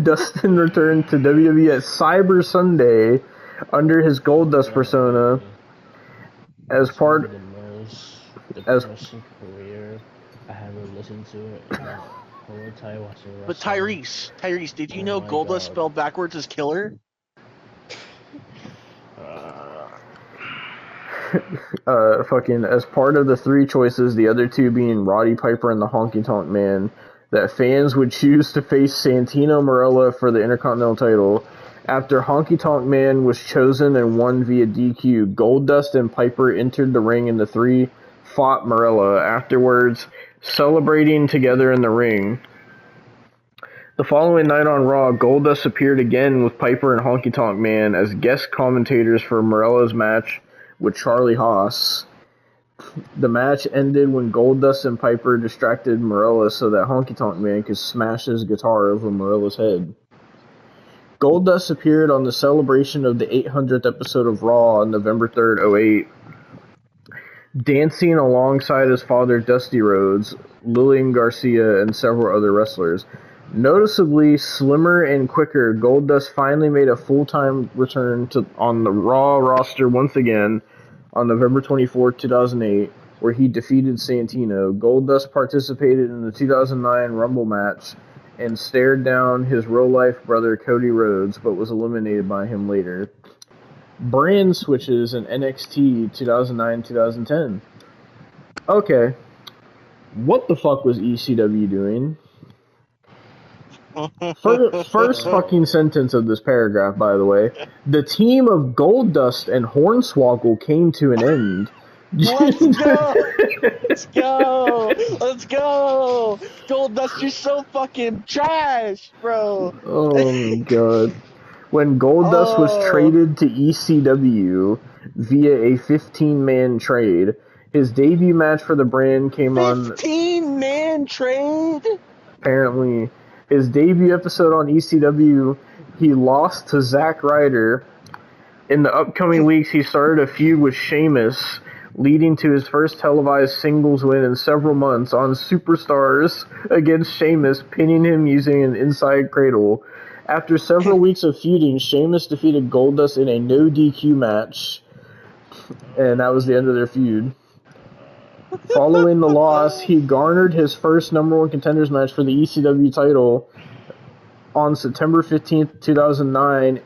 Dustin returned to WWE at Cyber Sunday under his Goldust persona as part career. I haven't listened to it in the whole entire watching. But Tyrese, did you know Goldust spelled backwards is killer? Fucking as part of the 3 choices, the other 2 being Roddy Piper and the Honky Tonk Man, that fans would choose to face Santino Marella for the Intercontinental title. After Honky Tonk Man was chosen and won via DQ, Goldust and Piper entered the ring and the 3 fought Marella, afterwards celebrating together in the ring. The following night on Raw, Goldust appeared again with Piper and Honky Tonk Man as guest commentators for Marella's match with Charlie Haas. The match ended when Goldust and Piper distracted Marella so that Honky Tonk Man could smash his guitar over Marella's head. Goldust appeared on the celebration of the 800th episode of Raw on November 3rd, 2008, dancing alongside his father Dusty Rhodes, Lillian Garcia, and several other wrestlers. Noticeably slimmer and quicker, Goldust finally made a full-time return on the Raw roster once again on November 24, 2008, where he defeated Santino. Goldust participated in the 2009 Rumble match and stared down his real-life brother Cody Rhodes, but was eliminated by him later. Brand switches in NXT 2009-2010. Okay. What the fuck was ECW doing? First fucking sentence of this paragraph, by the way. The team of Goldust and Hornswoggle came to an end. Let's go! Let's go! Let's go! Goldust, you're so fucking trash, bro. Oh my god. When Goldust was Oh, traded to ECW via a 15-man trade, his debut match for the brand came on 15-man trade? apparently his debut episode on ECW. He lost to Zack Ryder. In the upcoming weeks, he started a feud with Sheamus, leading to his first televised singles win in several months on Superstars against Sheamus, pinning him using an inside cradle. After several weeks of feuding, Sheamus defeated Goldust in a no DQ match, and that was the end of their feud. Following the loss, he garnered his first number one contenders match for the ECW title on September 15th, 2009,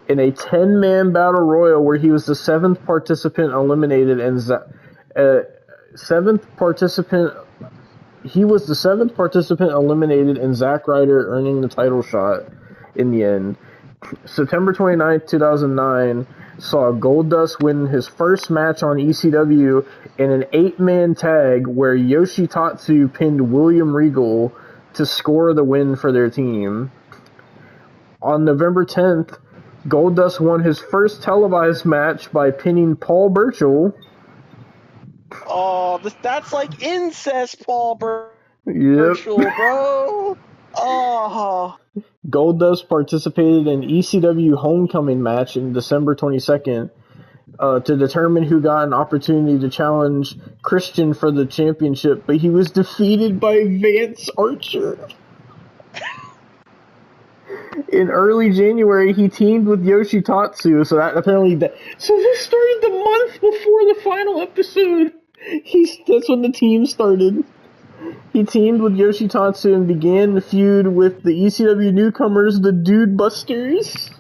in a 10-man battle royal where he was the seventh participant eliminated and Zack Ryder earning the title shot in the end. September 29th, 2009 saw Goldust win his first match on ECW in an 8-man tag where Yoshitatsu pinned William Regal to score the win for their team. On November 10th, Goldust won his first televised match by pinning Paul Burchill. oh, that's like incest, Paul Yep. Burchill, bro. Oh, Goldust participated in ECW Homecoming match in December 22nd to determine who got an opportunity to challenge Christian for the championship, but he was defeated by Vance Archer. In early January, he teamed with Yoshitatsu, so this started the month before the final episode. That's when the team started. He teamed with Yoshitatsu and began the feud with the ECW newcomers, the Dude Busters.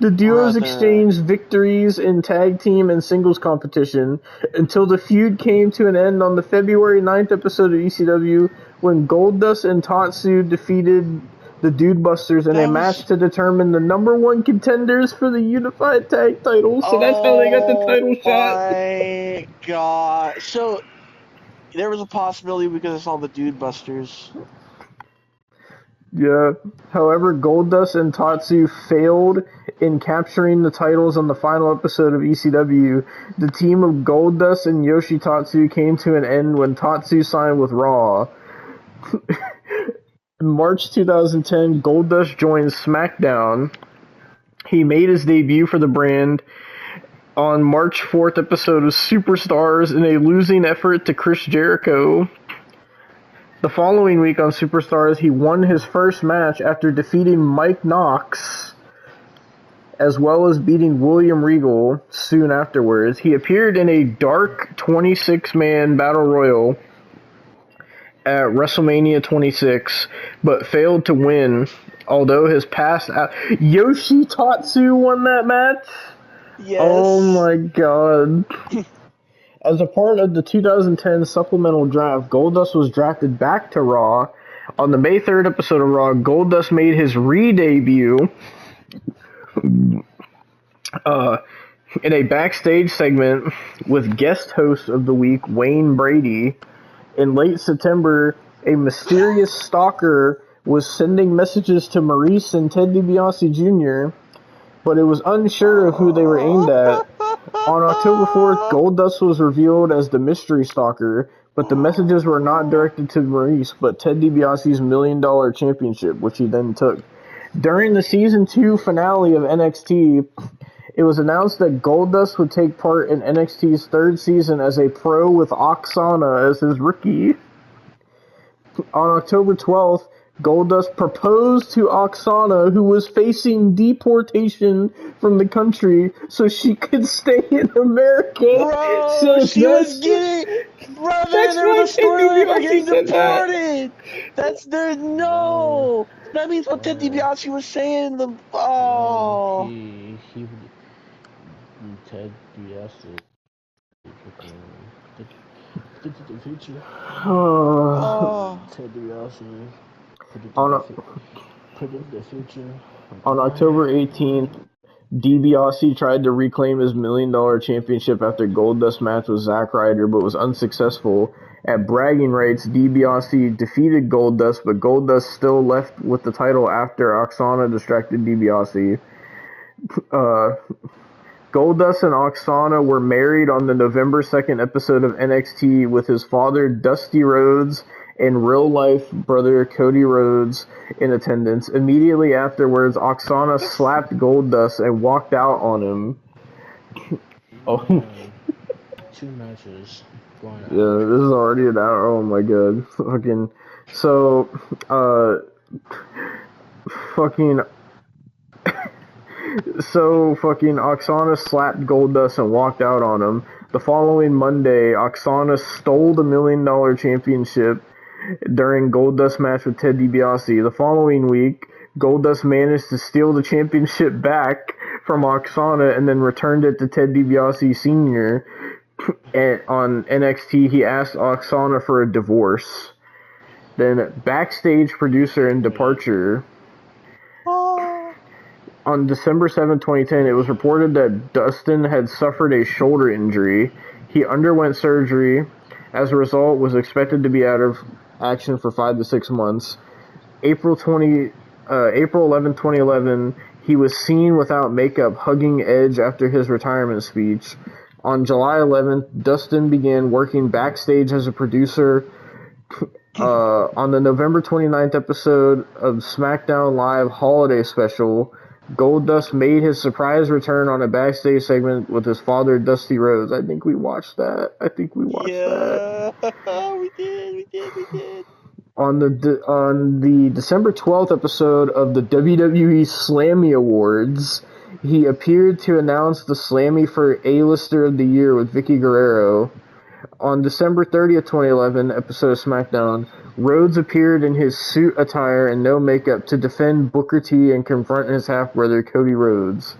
The duos exchanged victories in tag team and singles competition until the feud came to an end on the February 9th episode of ECW when Goldust and Tatsu defeated the Dude Busters in a match to determine the number one contenders for the unified tag titles. So that's how they got the title shot. Oh my god. So, there was a possibility because I saw the Dude Busters. Yeah. However, Goldust and Tatsu failed in capturing the titles on the final episode of ECW. The team of Goldust and Yoshitatsu came to an end when Tatsu signed with Raw. In March 2010, Goldust joined SmackDown. He made his debut for the brand on March 4th episode of Superstars in a losing effort to Chris Jericho. The following week on Superstars, he won his first match after defeating Mike Knox, as well as beating William Regal soon afterwards. He appeared in a dark 26-man battle royal at WrestleMania 26, but failed to win, although his past... Yoshitatsu won that match? Yes. Oh my god. As a part of the 2010 supplemental draft, Goldust was drafted back to Raw. On the May 3rd episode of Raw, Goldust made his re-debut in a backstage segment with guest host of the week, Wayne Brady. In late September, a mysterious stalker was sending messages to Maurice and Ted DiBiase Jr., but it was unsure of who they were aimed at. On October 4th, Goldust was revealed as the mystery stalker, but the messages were not directed to Maurice, but Ted DiBiase's $1 million championship, which he then took. During the Season 2 finale of NXT, it was announced that Goldust would take part in NXT's third season as a pro with Oksana as his rookie. On October 12th, Goldust proposed to Oksana, who was facing deportation from the country, so she could stay in America. Bro, so she was getting... Bro, there was a story for getting deported. That's there. No, that means what Ted DiBiase was saying. Ted DiBiase predicted the future. Ted DiBiase predicted the future. On October 18th, DiBiase tried to reclaim his $1 million championship after Goldust match with Zack Ryder, but was unsuccessful. At bragging rights, DiBiase defeated Goldust, but Goldust still left with the title after Oksana distracted DiBiase. Goldust and Oksana were married on the November 2nd episode of NXT with his father Dusty Rhodes and real-life brother Cody Rhodes in attendance. Immediately afterwards, Oksana slapped Goldust and walked out on him. Oh, 2 matches going on. yeah, this is already an hour. Oh my god. Fucking. So, fucking. So, fucking Oksana slapped Goldust and walked out on him. The following Monday, Oksana stole the $1 million championship during Goldust match with Ted DiBiase. The following week, Goldust managed to steal the championship back from Oksana and then returned it to Ted DiBiase Sr. On NXT, he asked Oksana for a divorce. Then, backstage producer and departure. On December 7, 2010, it was reported that Dustin had suffered a shoulder injury. He underwent surgery. As a result, was expected to be out of action for 5 to 6 months. April 11, 2011, he was seen without makeup hugging Edge after his retirement speech. On July 11th, Dustin began working backstage as a producer. On the November 29th episode of SmackDown Live Holiday Special, Goldust made his surprise return on a backstage segment with his father, Dusty Rhodes. I think we watched that. that. Yeah, we did. On the December 12th episode of the WWE Slammy Awards, he appeared to announce the Slammy for A-Lister of the Year with Vicky Guerrero. On December 30th, 2011, episode of SmackDown, Rhodes appeared in his suit attire and no makeup to defend Booker T and confront his half-brother Cody Rhodes.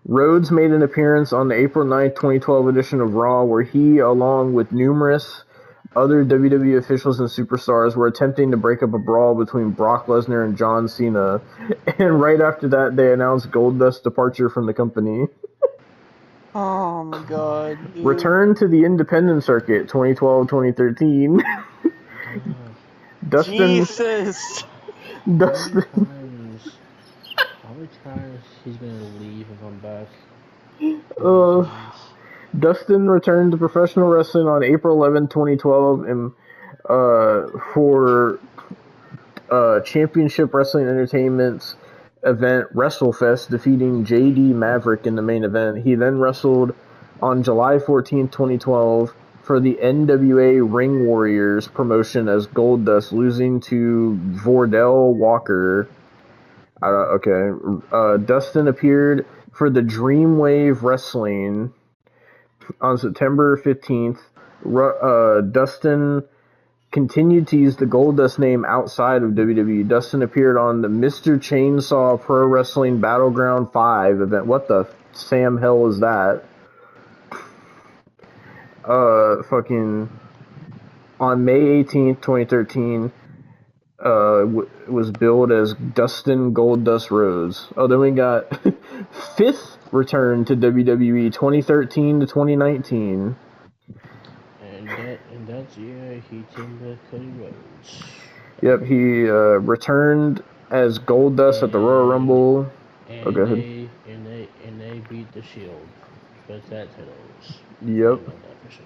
Rhodes made an appearance on the April 9th, 2012 edition of Raw, where he, along with numerous other WWE officials and superstars, were attempting to break up a brawl between Brock Lesnar and John Cena. And right after that, they announced Goldust's departure from the company. Oh my god. Dude. Return to the independent circuit, 2012-2013. Dustin. Jesus. Dustin. How many times he's gonna leave and come back? Dustin returned to professional wrestling on April 11, 2012, and for Championship Wrestling Entertainment's event WrestleFest, defeating JD Maverick in the main event. He then wrestled on July 14, 2012 for the NWA Ring Warriors promotion as Goldust, losing to Vordell Walker. Dustin appeared for the Dreamwave Wrestling on September 15th. Dustin continued to use the Goldust name outside of WWE. Dustin appeared on the Mr. Chainsaw Pro Wrestling Battleground 5 event. What the Sam hell is that? On May 18th, 2013, was billed as Dustin Goldust Rhodes. Oh, then we got fifth return to WWE, 2013 to 2019. And that's year he teamed with Cody Rhodes. Yep, he returned as Goldust at the Royal Rumble. And Go ahead. They beat the Shield for that titles. Yep. That for sure.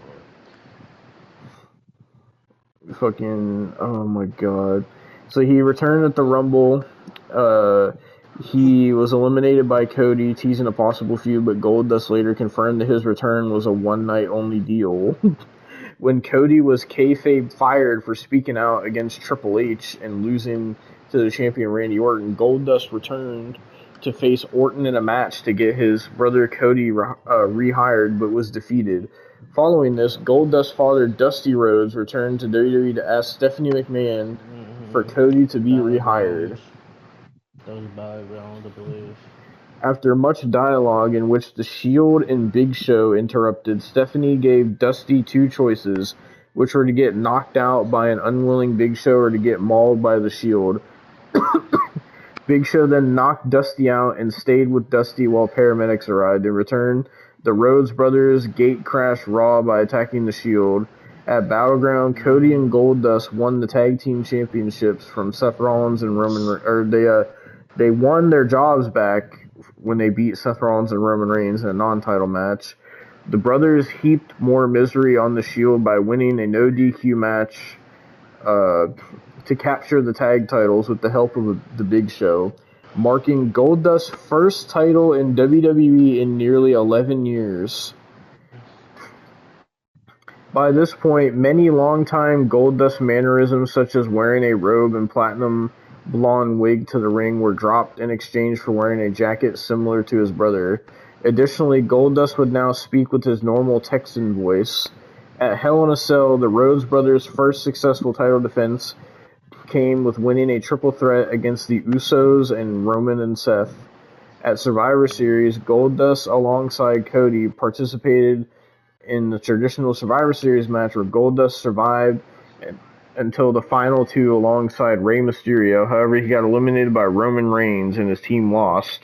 Fucking, oh my god. So he returned at the Rumble. He was eliminated by Cody, teasing a possible feud, but Goldust later confirmed that his return was a one-night only deal. When Cody was kayfabe fired for speaking out against Triple H and losing to the champion Randy Orton, Goldust returned to face Orton in a match to get his brother Cody rehired, but was defeated. Following this, Goldust's father Dusty Rhodes returned to WWE to ask Stephanie McMahon for Cody to be rehired. That was battleground, I believe. After much dialogue in which the Shield and Big Show interrupted, Stephanie gave Dusty two choices, which were to get knocked out by an unwilling Big Show or to get mauled by the Shield. Big Show then knocked Dusty out and stayed with Dusty while paramedics arrived. In return, the Rhodes brothers gate crashed Raw by attacking the Shield. At Battleground, Cody and Goldust won the tag team championships from Seth Rollins and Roman. They won their jobs back when they beat Seth Rollins and Roman Reigns in a non-title match. The brothers heaped more misery on the Shield by winning a no DQ match to capture the tag titles with the help of the Big Show, marking Goldust's first title in WWE in nearly 11 years. By this point, many longtime Goldust mannerisms, such as wearing a robe and platinum blonde wig to the ring, were dropped in exchange for wearing a jacket similar to his brother. Additionally, Goldust would now speak with his normal Texan voice. At Hell in a Cell, the Rhodes brothers' first successful title defense came with winning a triple threat against the Usos and Roman and Seth. At Survivor Series, Goldust alongside Cody participated in the traditional Survivor Series match where Goldust survived until the final two alongside Rey Mysterio. However, he got eliminated by Roman Reigns and his team lost.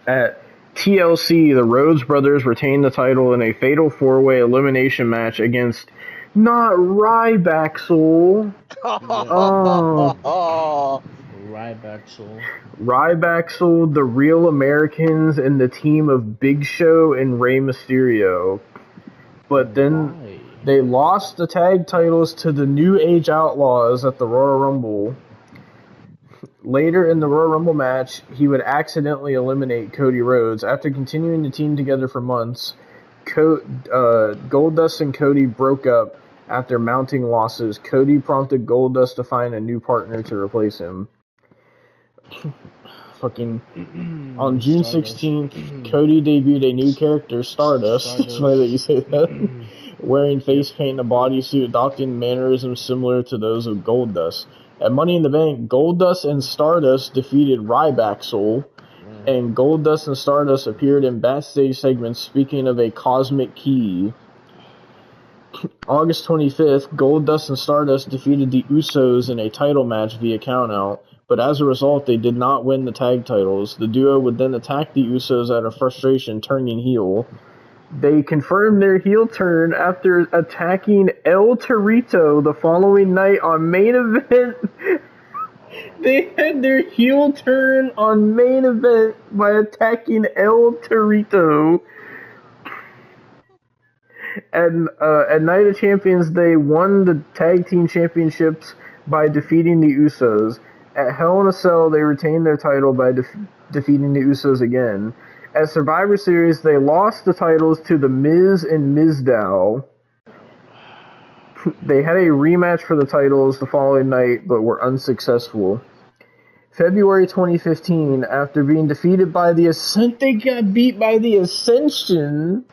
At TLC, the Rhodes brothers retained the title in a fatal four-way elimination match against not Ryback-Soul. Ryback-Soul, the Real Americans, and the team of Big Show and Rey Mysterio. But then they lost the tag titles to the New Age Outlaws at the Royal Rumble. Later in the Royal Rumble match, he would accidentally eliminate Cody Rhodes. After continuing the team together for months, Goldust and Cody broke up after mounting losses. Cody prompted Goldust to find a new partner to replace him. On June 16th, Cody debuted a new character, Stardust. It's funny that you say that. Wearing face paint and a bodysuit, adopting mannerisms similar to those of Goldust. At Money in the Bank, Goldust and Stardust defeated Ryback-Soul, and Goldust and Stardust appeared in backstage segments speaking of a cosmic key. August 25th, Goldust and Stardust defeated the Usos in a title match via countout, but as a result, they did not win the tag titles. The duo would then attack the Usos out of frustration, turning heel. They confirmed their heel turn after attacking El Torito the following night on Main Event. They had their heel turn on Main Event by attacking El Torito. At Night of Champions, they won the tag team championships by defeating the Usos. At Hell in a Cell, they retained their title by defeating the Usos again. At Survivor Series, they lost the titles to The Miz and Mizdow. They had a rematch for the titles the following night, but were unsuccessful. February 2015, after being defeated by the Ascension, they got beat by the Ascension.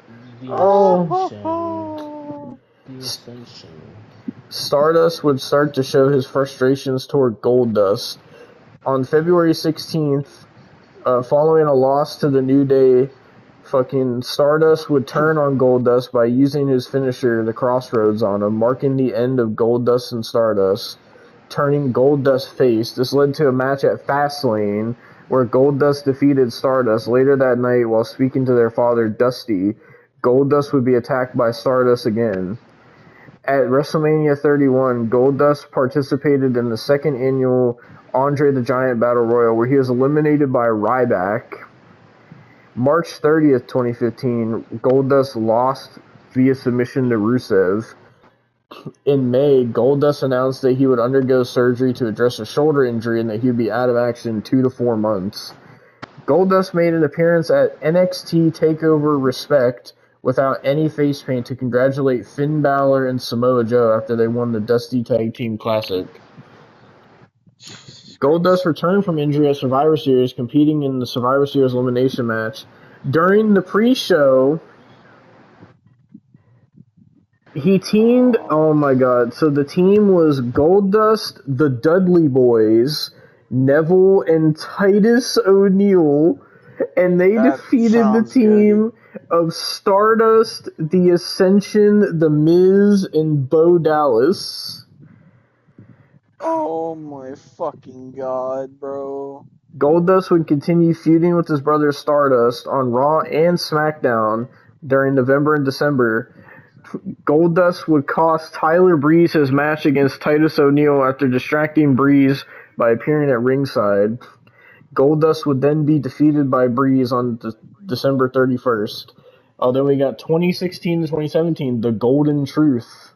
Stardust would start to show his frustrations toward Goldust. On February 16th, following a loss to the New Day, Stardust would turn on Goldust by using his finisher, the Crossroads, on him, marking the end of Goldust and Stardust, turning Goldust face. This led to a match at Fastlane, where Goldust defeated Stardust. Later that night, while speaking to their father, Dusty, Goldust would be attacked by Stardust again. At WrestleMania 31, Goldust participated in the second annual Andre the Giant Battle Royal, where he was eliminated by Ryback. March 30th, 2015, Goldust lost via submission to Rusev. In May, Goldust announced that he would undergo surgery to address a shoulder injury and that he would be out of action 2 to 4 months. Goldust made an appearance at NXT TakeOver Respect without any face paint to congratulate Finn Balor and Samoa Joe after they won the Dusty Tag Team Classic. Goldust returned from injury at Survivor Series, competing in the Survivor Series elimination match. During the pre-show, he teamed, so the team was Goldust, the Dudley Boys, Neville, and Titus O'Neil, and they defeated the team of Stardust, The Ascension, The Miz, and Bo Dallas. Oh my fucking god, bro. Goldust would continue feuding with his brother Stardust on Raw and SmackDown during November and December. Goldust would cost Tyler Breeze his match against Titus O'Neil after distracting Breeze by appearing at ringside. Goldust would then be defeated by Breeze on December 31st. Then we got 2016 to 2017, The Golden Truth.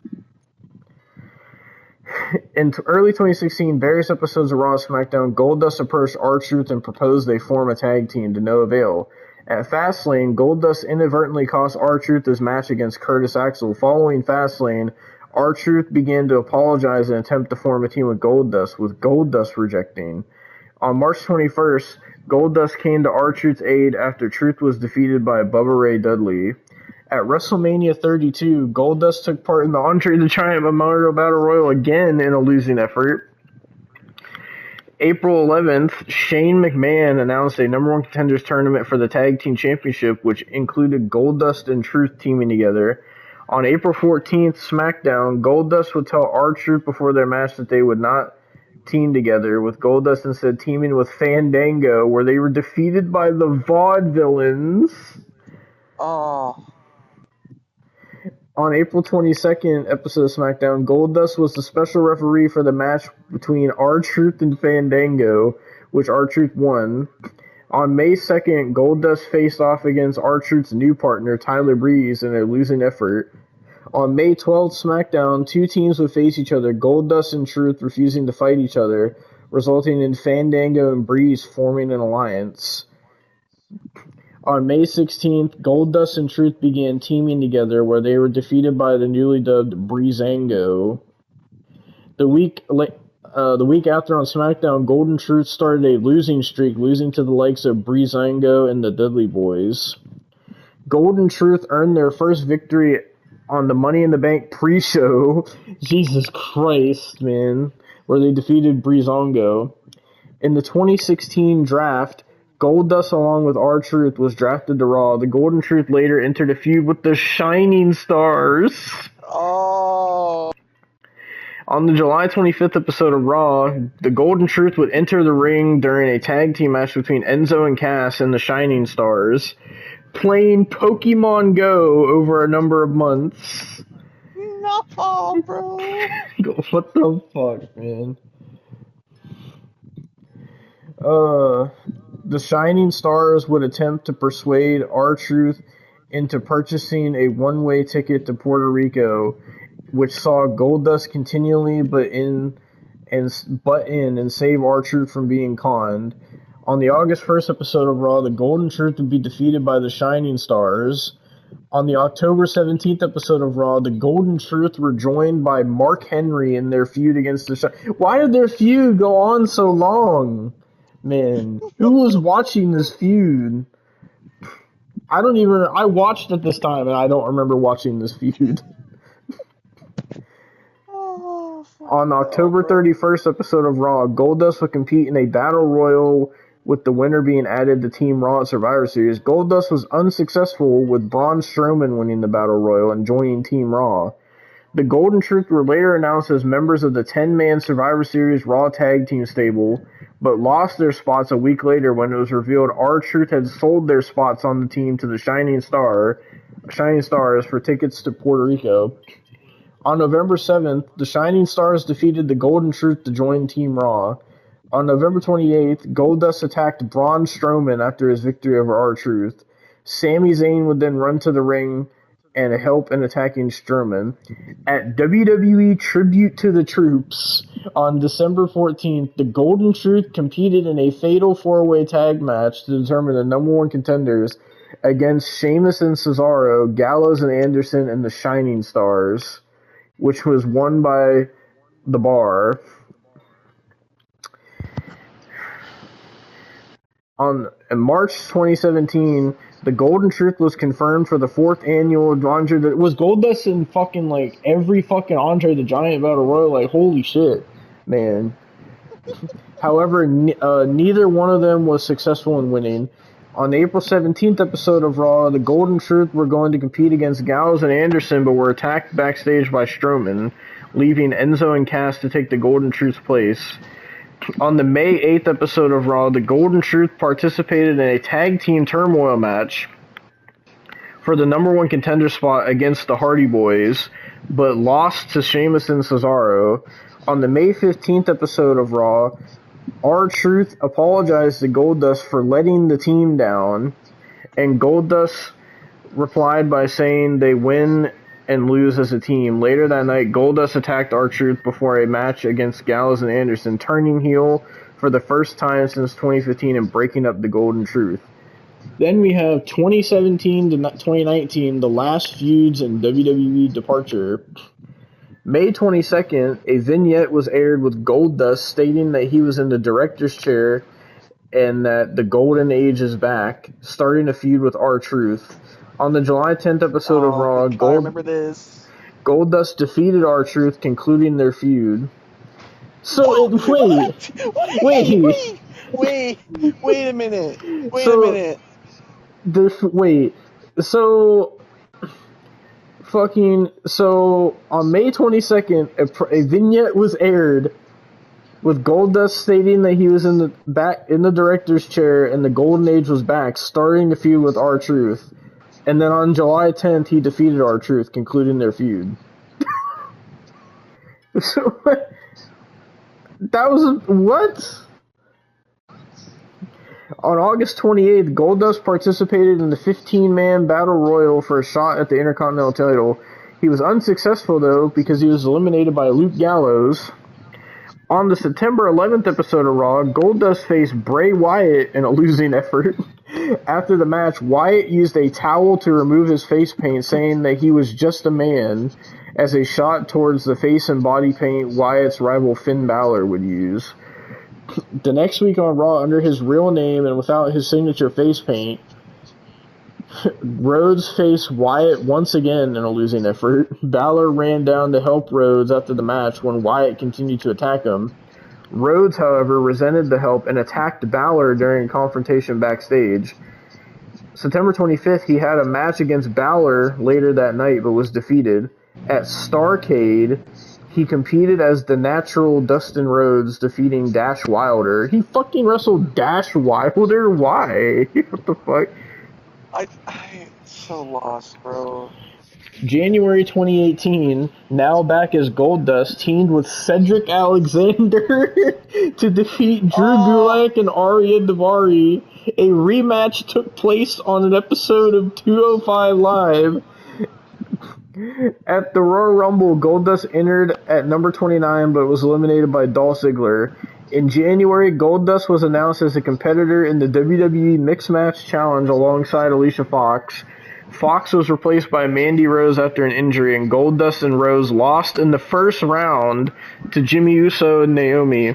In early 2016, various episodes of Raw and SmackDown, Goldust approached R-Truth and proposed they form a tag team to no avail. At Fastlane, Goldust inadvertently cost R-Truth his match against Curtis Axel. Following Fastlane, R-Truth began to apologize and attempt to form a team with Goldust rejecting. On March 21st, Goldust came to R-Truth's aid after Truth was defeated by Bubba Ray Dudley. At WrestleMania 32, Goldust took part in the Andre the Giant Memorial Battle Royal again in a losing effort. April 11th, Shane McMahon announced a number one contenders tournament for the Tag Team Championship, which included Goldust and Truth teaming together. On April 14th, SmackDown, Goldust would tell R-Truth before their match that they would not team together, with Goldust instead teaming with Fandango, where they were defeated by the Vaudevillains. Oh. On April 22nd episode of SmackDown, Goldust was the special referee for the match between R-Truth and Fandango, which R-Truth won. On May 2nd, Goldust faced off against R-Truth's new partner, Tyler Breeze, in a losing effort. On May 12th, SmackDown, two teams would face each other, Goldust and Truth refusing to fight each other, resulting in Fandango and Breeze forming an alliance. On May 16th, Goldust and Truth began teaming together, where they were defeated by the newly dubbed Breezango. The week after on SmackDown, Golden Truth started a losing streak, losing to the likes of Breezango and the Dudley Boys. Golden Truth earned their first victory on the Money in the Bank pre-show. Jesus Christ, man. Where they defeated Breezango. In the 2016 draft, Goldust, along with R-Truth, was drafted to Raw. The Golden Truth later entered a feud with the Shining Stars. Oh. On the July 25th episode of Raw, the Golden Truth would enter the ring during a tag team match between Enzo and Cass and the Shining Stars, playing Pokemon Go over a number of months. No, bro. What the fuck, man? The Shining Stars would attempt to persuade R-Truth into purchasing a one-way ticket to Puerto Rico, which saw Goldust continually butt in and save R-Truth from being conned. On the August 1st episode of Raw, the Golden Truth would be defeated by the Shining Stars. On the October 17th episode of Raw, the Golden Truth were joined by Mark Henry in their feud against the Why did their feud go on so long? Man, who was watching this feud? I watched it this time and I don't remember watching this feud. On the October 31st episode of Raw, Goldust would compete in a battle royal, with the winner being added to Team Raw at Survivor Series. Goldust was unsuccessful, with Braun Strowman winning the battle royal and joining Team Raw. The Golden Truth were later announced as members of the 10-man Survivor Series Raw Tag Team stable, but lost their spots a week later when it was revealed R-Truth had sold their spots on the team to the Shining Stars for tickets to Puerto Rico. On November 7th, the Shining Stars defeated the Golden Truth to join Team Raw. On November 28th, Goldust attacked Braun Strowman after his victory over R-Truth. Sami Zayn would then run to the ring and help in attacking Strowman. At WWE Tribute to the Troops on December 14th, the Golden Truth competed in a fatal four-way tag match to determine the number one contenders against Sheamus and Cesaro, Gallows and Anderson, and the Shining Stars, which was won by The Bar. In March 2017, the Golden Truth was confirmed for the 4th annual Andre. Was Goldust in fucking like every fucking Andre the Giant Battle Royal? Like, holy shit, man. However, neither one of them was successful in winning. On the April 17th episode of Raw, the Golden Truth were going to compete against Gallows and Anderson, but were attacked backstage by Strowman. leaving Enzo and Cass to take the Golden Truth's place. On the May 8th episode of Raw, the Golden Truth participated in a tag team turmoil match for the number one contender spot against the Hardy Boys, but lost to Sheamus and Cesaro. On the May 15th episode of Raw, R-Truth apologized to Goldust for letting the team down, and Goldust replied by saying they win and lose as a team. Later that night, Goldust attacked R-Truth before a match against Gallows and Anderson, turning heel for the first time since 2015 and breaking up the Golden Truth. Then we have 2017 to 2019, the last feuds in WWE departure. May 22nd, a vignette was aired with Goldust stating that he was in the director's chair and that the Golden Age is back, starting a feud with R-Truth. On the July 10th episode of Raw, I remember this. Goldust defeated R-Truth, concluding their feud. So, wait a minute. So on May 22nd, a vignette was aired with Goldust stating that he was in the director's chair and the Golden Age was back, starting the feud with R-Truth. And then on July 10th, he defeated R-Truth, concluding their feud. So, that was what? On August 28th, Goldust participated in the 15-man Battle Royal for a shot at the Intercontinental title. He was unsuccessful, though, because he was eliminated by Luke Gallows. On the September 11th episode of Raw, Goldust faced Bray Wyatt in a losing effort. After the match, Wyatt used a towel to remove his face paint, saying that he was just a man, as a shot towards the face and body paint Wyatt's rival Finn Balor would use. The next week on Raw, under his real name and without his signature face paint, Rhodes faced Wyatt once again in a losing effort. Balor ran down to help Rhodes after the match when Wyatt continued to attack him. Rhodes, however, resented the help and attacked Balor during a confrontation backstage. September 25th, he had a match against Balor later that night but was defeated. At Starrcade, he competed as the natural Dustin Rhodes, defeating Dash Wilder. He fucking wrestled Dash Wilder? Why? What the fuck? I'm so lost, bro. January 2018, now back as Goldust, teamed with Cedric Alexander to defeat Drew Gulak and Arya Daivari. A rematch took place on an episode of 205 Live. At the Royal Rumble, Goldust entered at number 29 but was eliminated by Dolph Ziggler. In January, Goldust was announced as a competitor in the WWE Mixed Match Challenge alongside Alicia Fox. Fox was replaced by Mandy Rose after an injury, and Goldust and Rose lost in the first round to Jimmy Uso and Naomi.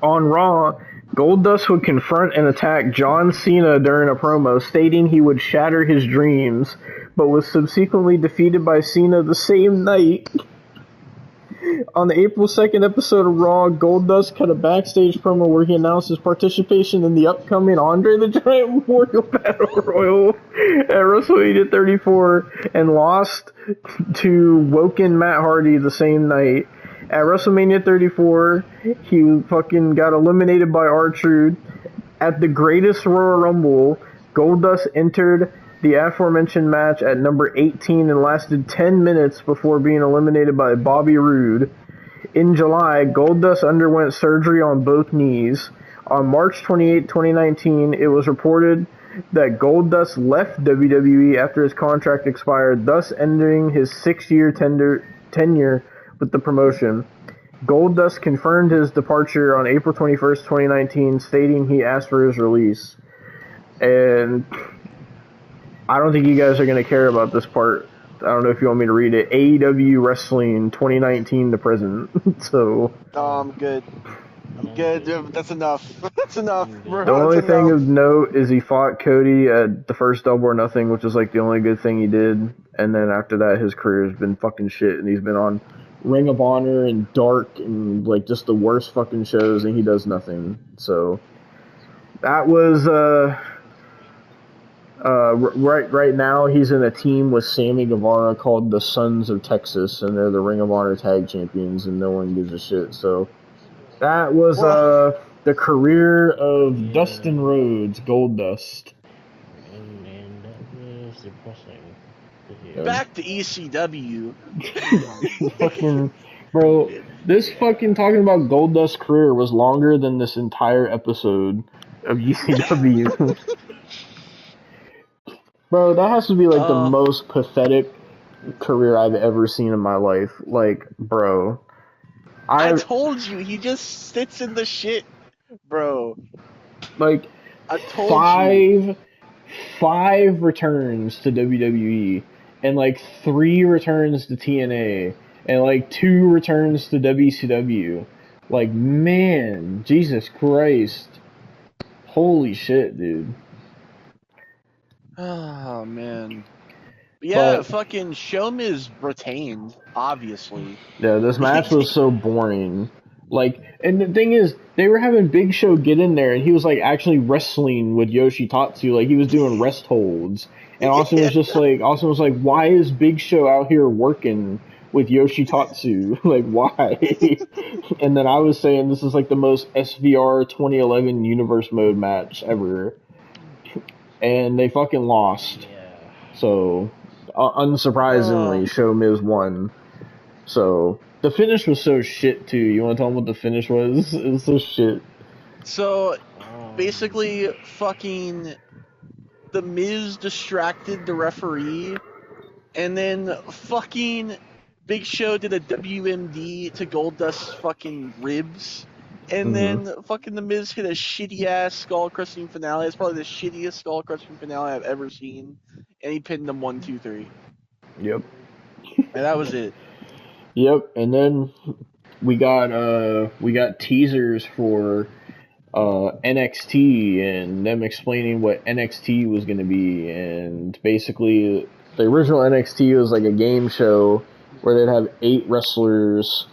On Raw, Goldust would confront and attack John Cena during a promo, stating he would shatter his dreams, but was subsequently defeated by Cena the same night. On the April 2nd episode of Raw, Goldust cut a backstage promo where he announced his participation in the upcoming Andre the Giant Memorial Battle Royal at WrestleMania 34 and lost to Woken Matt Hardy the same night. At WrestleMania 34, he fucking got eliminated by R-Truth. At the Greatest Royal Rumble, Goldust entered the aforementioned match at number 18 and lasted 10 minutes before being eliminated by Bobby Roode. In July, Goldust underwent surgery on both knees. On March 28, 2019, it was reported that Goldust left WWE after his contract expired, thus ending his 6-year tenure with the promotion. Goldust confirmed his departure on April 21st, 2019, stating he asked for his release. And I don't think you guys are going to care about this part. I don't know if you want me to read it. AEW Wrestling 2019 to present. So. No, I'm good. I'm good. That's enough. That's enough, bro. The only thing of note is he fought Cody at the first Double or Nothing, which is like the only good thing he did. And then after that, his career has been fucking shit. And he's been on Ring of Honor and Dark and like just the worst fucking shows, and he does nothing. So that was Right now, he's in a team with Sammy Guevara called the Sons of Texas, and they're the Ring of Honor Tag Champions, and no one gives a shit. So that was the career of Dustin Rhodes, Goldust. And that was depressing to hear. Back to ECW. Fucking bro, this fucking talking about Goldust's career was longer than this entire episode of ECW. Bro, that has to be like the most pathetic career I've ever seen in my life. Like, bro. I told you, he just sits in the shit, bro. Like, I told you. five returns to WWE, and like 3 returns to TNA, and like 2 returns to WCW. Like, man, Jesus Christ. Holy shit, dude. Oh, man. Yeah, But, fucking Showmiz retained, obviously. yeah, this match was so boring. Like, and the thing is, they were having Big Show get in there, and he was like actually wrestling with Yoshitatsu, like he was doing rest holds. And Austin was like, why is Big Show out here working with Yoshitatsu? Like, why? And then I was saying this is like the most SVR 2011 Universe Mode match ever. And they fucking lost. Yeah. So, unsurprisingly, Show Miz won. So, the finish was so shit, too. You want to tell them what the finish was? It was so shit. So, basically, fucking The Miz distracted the referee, and then fucking Big Show did a WMD to Goldust's fucking ribs, and then fucking The Miz hit a shitty-ass skull-crushing finale. It's probably the shittiest skull-crushing finale I've ever seen, and he pinned him 1, 2, 3. Yep. And that was it. Yep, and then we got teasers for NXT and them explaining what NXT was going to be, and basically the original NXT was like a game show where they'd have 8 wrestlers,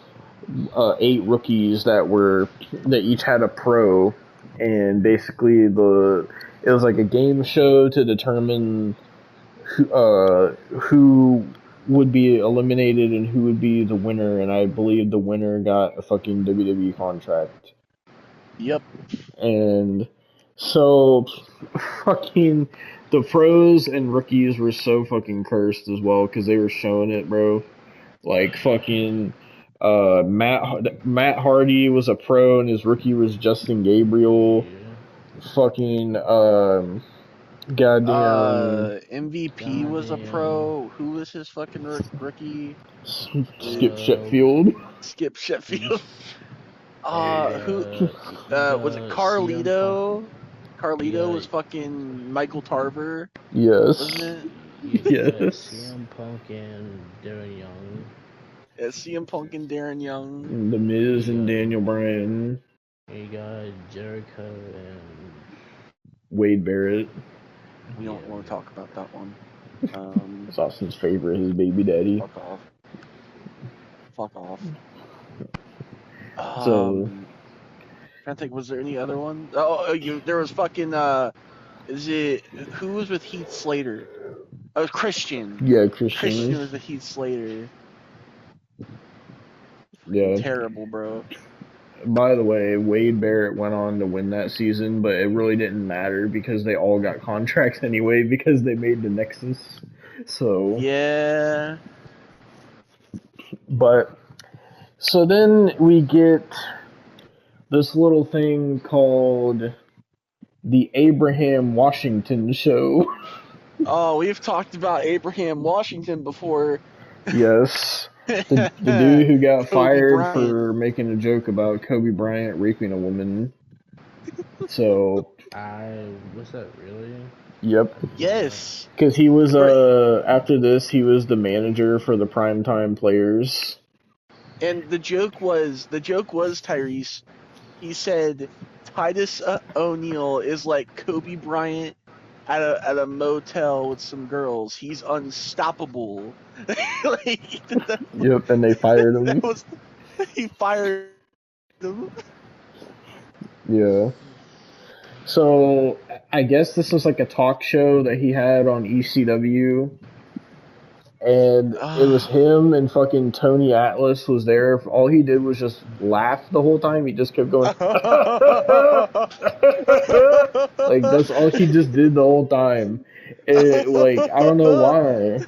8 rookies that each had a pro, and basically it was like a game show to determine who would be eliminated and who would be the winner, and I believe the winner got a fucking WWE contract. Yep. And so fucking the pros and rookies were so fucking cursed as well because they were showing it, bro. Like fucking Matt Hardy was a pro and his rookie was Justin Gabriel. Fucking goddamn MVP was a pro. Who was his fucking rookie? Skip Sheffield. Skip Sheffield. Who was it? Carlito. Carlito was fucking Michael Tarver. Yes. Wasn't it? Yes. CM Punk and Darren Young. Yeah, CM Punk and Darren Young. The Miz and Daniel Bryan. You got Jericho and Wade Barrett. We don't want to talk about that one. It's Austin's favorite, his baby daddy. Fuck off. Fuck off. So, trying to think, was there any other one? There was fucking, who was with Heath Slater? Oh, Christian. yeah, Christian. Christian was with Heath Slater. Yeah. Terrible, bro. By the way, Wade Barrett went on to win that season, but it really didn't matter because they all got contracts anyway because they made the Nexus. So. Yeah. But, so then we get this little thing called the Abraham Washington Show. Oh, we've talked about Abraham Washington before. Yes. The dude who got fired Bryant. for making a joke about Kobe Bryant raping a woman. So. Was that really? Yep. Yes. Because he was, after this, he was the manager for the primetime players. And the joke was Tyrese. He said Titus O'Neil is like Kobe Bryant at a motel with some girls. He's unstoppable. Yep, and they fired him. He fired him. Yeah. So I guess this was like a talk show that he had on ECW, and it was him and fucking Tony Atlas was there. All he did was just laugh the whole time. He just kept going, like that's all he just did the whole time. Like I don't know why.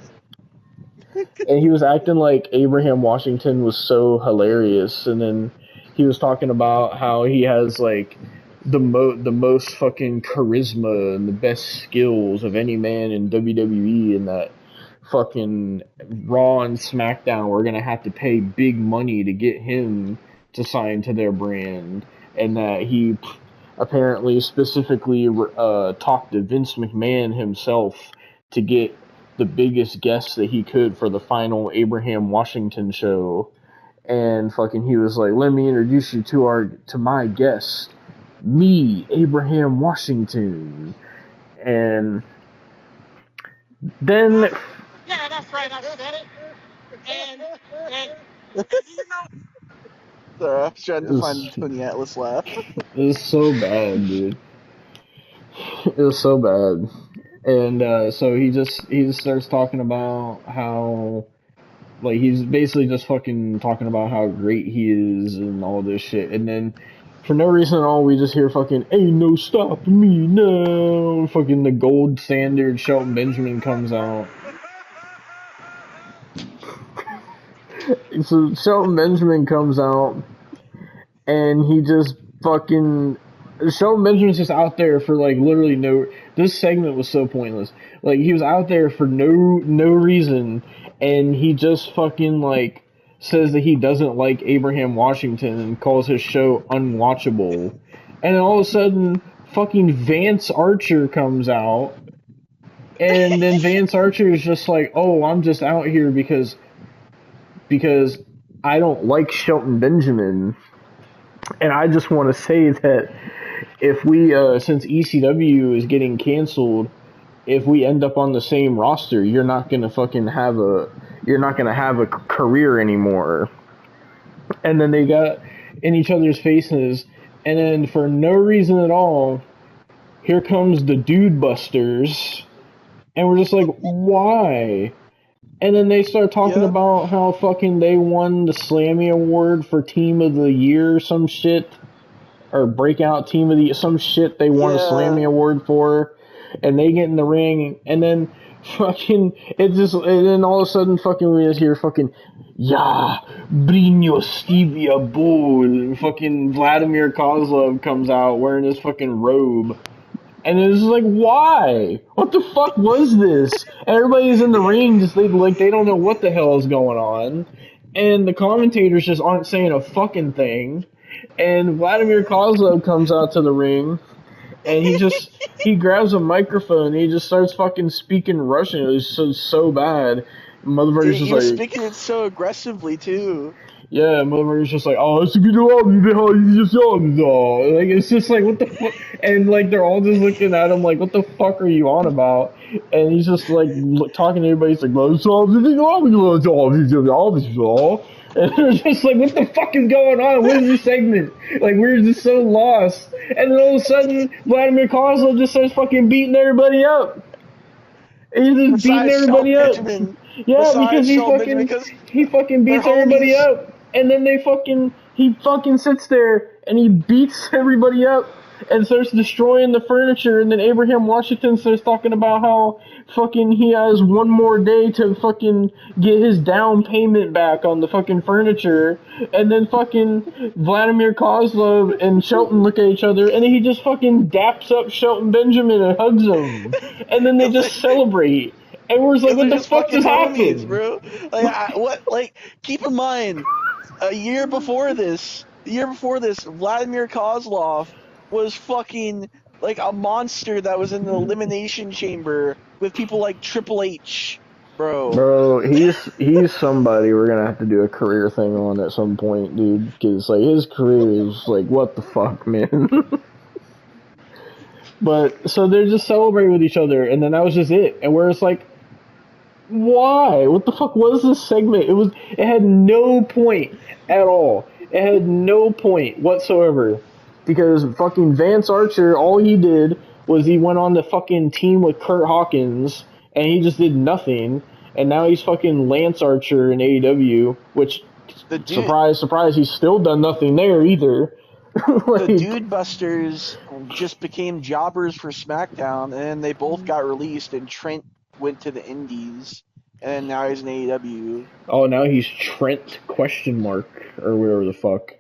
And he was acting like Abraham Washington was so hilarious, and then he was talking about how he has like the most fucking charisma and the best skills of any man in WWE, and that fucking Raw and SmackDown were gonna have to pay big money to get him to sign to their brand, and that he apparently specifically talked to Vince McMahon himself to get the biggest guests that he could for the final Abraham Washington show. And fucking he was like, let me introduce you to my guest, me, Abraham Washington. And then Yeah, that's right, I said it. And Sorry, I was trying to find the Tony Atlas laugh. it was so bad, dude. It was so bad. And so he just starts talking about how, like, he's basically just fucking talking about how great he is and all this shit. And then for no reason at all, we just hear fucking, ain't no stopping me now. Fucking the gold standard Shelton Benjamin comes out. So Shelton Benjamin comes out, and he just fucking... Shelton Benjamin's just out there for, like, literally no... This segment was so pointless. Like, he was out there for no reason, and he just fucking, like, says that he doesn't like Abraham Washington and calls his show unwatchable. And then all of a sudden, fucking Vance Archer comes out, and then Vance Archer is just like, oh, I'm just out here because I don't like Shelton Benjamin. And I just want to say that if we, since ECW is getting canceled, if we end up on the same roster, you're not gonna have a career anymore. And then they got in each other's faces, and then for no reason at all, here comes the Dude Busters, and we're just like, why? And then they start talking about how fucking they won the Slammy Award for Team of the Year or some shit. Or Breakout Team of the... Some shit they won a Slammy Award for. And they get in the ring. And then fucking... And then all of a sudden fucking we just hear fucking... Yeah, bring your stevia bowl. And fucking Vladimir Kozlov comes out wearing his fucking robe. And it's just like, why? What the fuck was this? Everybody's in the ring, just they don't know what the hell is going on. And the commentators just aren't saying a fucking thing. And Vladimir Kozlov comes out to the ring, and he grabs a microphone, and he just starts fucking speaking Russian. It was so bad. Motherfucker's just He was like... speaking it so aggressively, too. Yeah, motherfucker's just like, oh, it's a good like, it's just like, what the fuck? And, like, they're all just looking at him like, what the fuck are you on about? And he's just, like, talking to everybody. He's like, and they're just like, what the fuck is going on? What is this segment? Like, we're just so lost. And then all of a sudden, Vladimir Kozlov just starts fucking beating everybody up. And he's just beating everybody up. Yeah, because he fucking beats everybody up. And then he fucking sits there and he beats everybody up and starts destroying the furniture. And then Abraham Washington starts talking about how fucking he has one more day to fucking get his down payment back on the fucking furniture. And then fucking Vladimir Kozlov and Shelton look at each other, and then he just fucking daps up Shelton Benjamin and hugs him. And then they just celebrate. And we're just like, what the fuck just happened? Bro? Keep in mind, a year before this, Vladimir Kozlov was fucking like a monster that was in the elimination chamber with people like Triple H, bro. Bro, he's somebody we're gonna have to do a career thing on at some point, dude. Because like his career is like, what the fuck, man. But so they're just celebrating with each other, and then that was just it. And we're just like, why? What the fuck was this segment? It had no point at all. It had no point whatsoever. Because fucking Vance Archer, all he did was he went on the fucking team with Kurt Hawkins, and he just did nothing. And now he's fucking Lance Archer in AEW, which, surprise, surprise, he's still done nothing there either. The Dude Busters just became jobbers for SmackDown, and they both got released, and Trent went to the Indies, and now he's in AEW. Oh, now he's Trent ? Or whatever the fuck.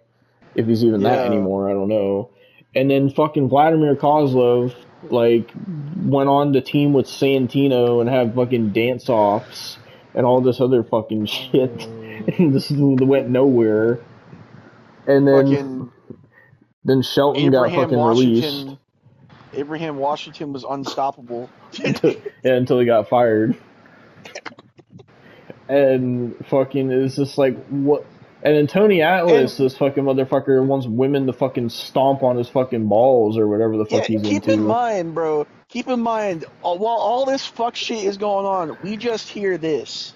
If he's even that anymore, I don't know. And then fucking Vladimir Kozlov, like, went on the team with Santino and have fucking dance-offs and all this other fucking shit. And this went nowhere. And then Shelton got fucking released. Abraham Washington was unstoppable. until he got fired. And fucking, it's just like, what? And then Tony Atlas, this fucking motherfucker, wants women to fucking stomp on his fucking balls or whatever the fuck he's into. Keep in mind, bro. Keep in mind, while all this fuck shit is going on, we just hear this.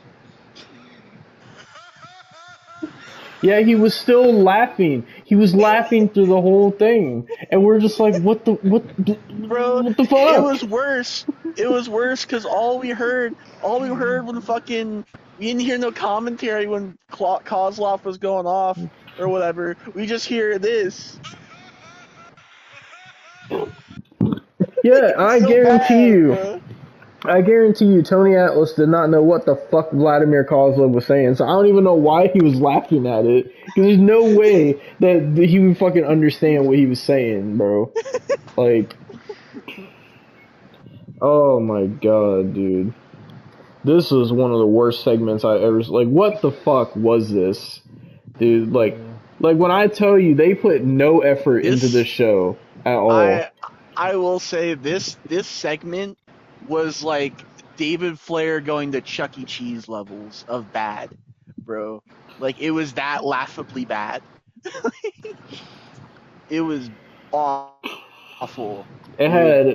Yeah, he was still laughing. He was laughing through the whole thing, and we're just like, what the fuck? It was worse. It was worse because all we heard when fucking. We didn't hear no commentary when Kozlov was going off or whatever. We just hear this. Yeah, I guarantee you, Tony Atlas did not know what the fuck Vladimir Kozlov was saying, so I don't even know why he was laughing at it. Because there's no way that he would fucking understand what he was saying, bro. Like, oh my god, dude. This was one of the worst segments I ever... Like, what the fuck was this? Dude, like when I tell you, they put no effort into this show at all. I will say this segment was like David Flair going to Chuck E. Cheese levels of bad, bro. Like, it was that laughably bad. It was awful. It had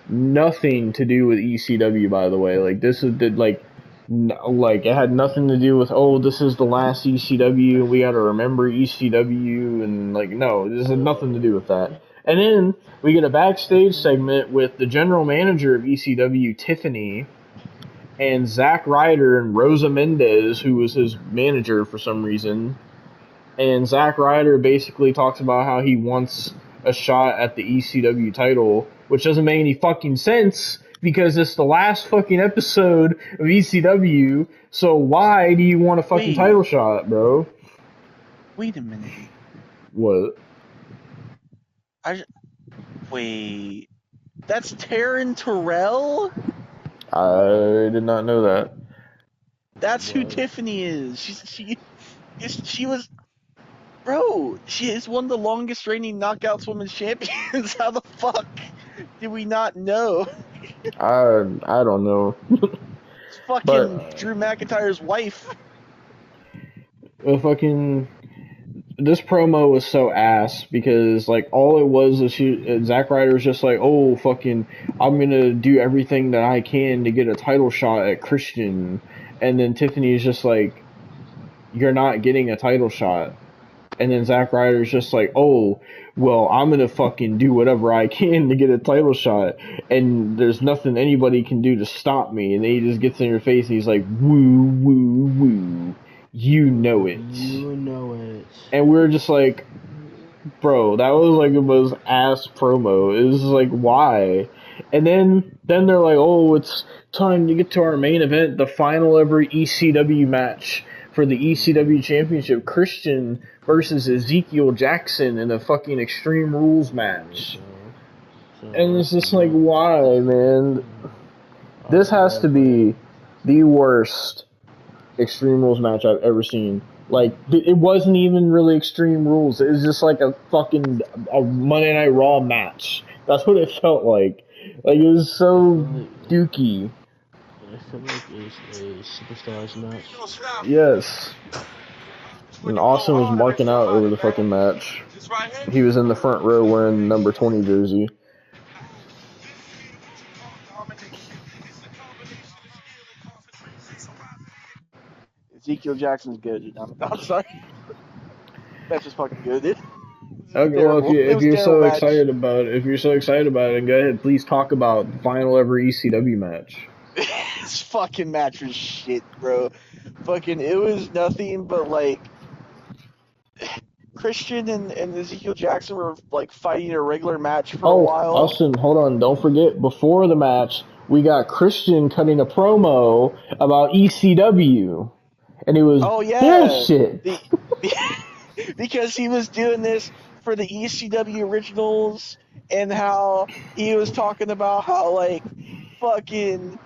nothing to do with ECW, by the way. Like, this is like it had nothing to do with, oh, this is the last ECW and we gotta remember ECW, and like, no, this had nothing to do with that. And then we get a backstage segment with the general manager of ECW, Tiffany, and Zack Ryder and Rosa Mendez, who was his manager for some reason. And Zack Ryder basically talks about how he wants a shot at the ECW title, which doesn't make any fucking sense because it's the last fucking episode of ECW, so why do you want a fucking title shot, bro? Wait a minute. What? Wait. That's Taryn Terrell? I did not know that. That's who Tiffany is. She was... Bro, she is one of the longest reigning Knockouts Women's Champions. How the fuck did we not know? I don't know. It's fucking Drew McIntyre's wife. Well, fucking... This promo was so ass because, like, all it was Zack Ryder was just like, oh, fucking, I'm gonna do everything that I can to get a title shot at Christian. And then Tiffany is just like, you're not getting a title shot. And then Zack Ryder's just like, oh, well, I'm gonna fucking do whatever I can to get a title shot, and there's nothing anybody can do to stop me. And then he just gets in your face and he's like, woo, woo, woo. You know it. You know it. And we're just like, bro, that was like the most ass promo. It was like, why? And then they're like, oh, it's time to get to our main event, the final ever ECW match for the ECW Championship, Christian versus Ezekiel Jackson in a fucking Extreme Rules match. And it's just like, why, man? This has to be the worst Extreme Rules match I've ever seen. Like, it wasn't even really Extreme Rules. It was just like a Monday Night Raw match. That's what it felt like. Like, it was so dookie. I feel like it's a Superstars match. Yes. And Austin was marking out over the fucking match. He was in the front row wearing the number 20 jersey. Ezekiel Jackson's good. I'm sorry. That's just fucking good, dude. Okay, well, Terrible. It if was you're a so terrible match. excited about it, go ahead. Please talk about the final ever ECW match. This fucking match was shit, bro. Fucking, it was nothing but like Christian and Ezekiel Jackson were like fighting a regular match for a Oh, while. Austin, hold on. Don't forget, before the match, we got Christian cutting a promo about ECW. And it was bullshit. Because he was doing this for the ECW originals and how he was talking about how like fucking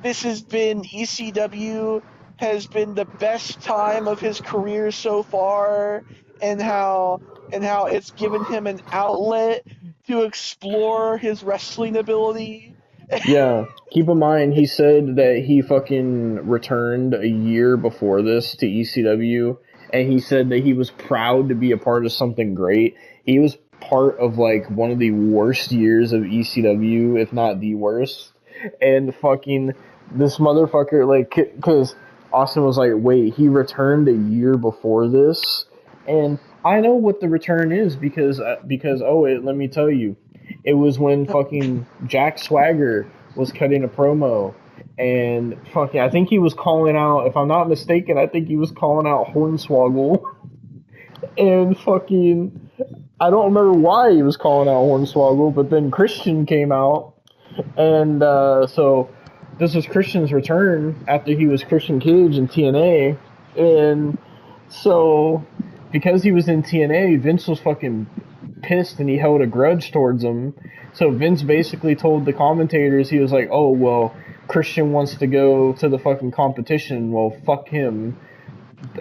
this has been ECW has been the best time of his career so far and how it's given him an outlet to explore his wrestling ability. Yeah, keep in mind, he said that he fucking returned a year before this to ECW, and he said that he was proud to be a part of something great. He was part of, like, one of the worst years of ECW, if not the worst. And fucking, this motherfucker, like, because Austin was like, wait, he returned a year before this? And I know what the return is because let me tell you. It was when fucking Jack Swagger was cutting a promo, and fucking, I think he was calling out, if I'm not mistaken, I think he was calling out Hornswoggle, and fucking, I don't remember why he was calling out Hornswoggle, but then Christian came out, and so this was Christian's return after he was Christian Cage in TNA, and so because he was in TNA, Vince was fucking pissed and he held a grudge towards him. So Vince basically told the commentators, he was like, oh, well, Christian wants to go to the fucking competition. Well, fuck him.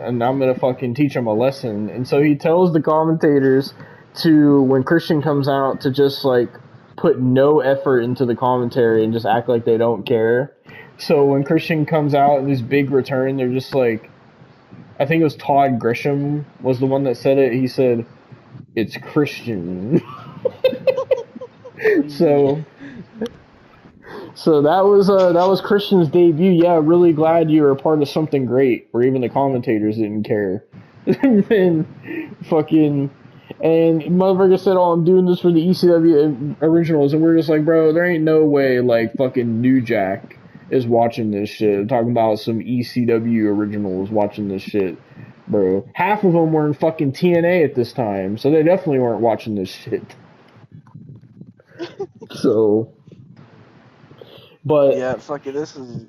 And I'm going to fucking teach him a lesson. And so he tells the commentators to, when Christian comes out, to just, like, put no effort into the commentary and just act like they don't care. So when Christian comes out in this big return, they're just like, I think it was Todd Grisham was the one that said it. He said, it's Christian. so that was Christian's debut. Yeah, really glad you were a part of something great, where even the commentators didn't care. And fucking, and motherfucker said, oh, I'm doing this for the ECW originals, and we're just like, bro, there ain't no way like fucking New Jack is watching this shit. I'm talking about some ECW originals watching this shit. Bro, half of them were in fucking TNA at this time, so they definitely weren't watching this shit. So, but Yeah, fuck it, this is...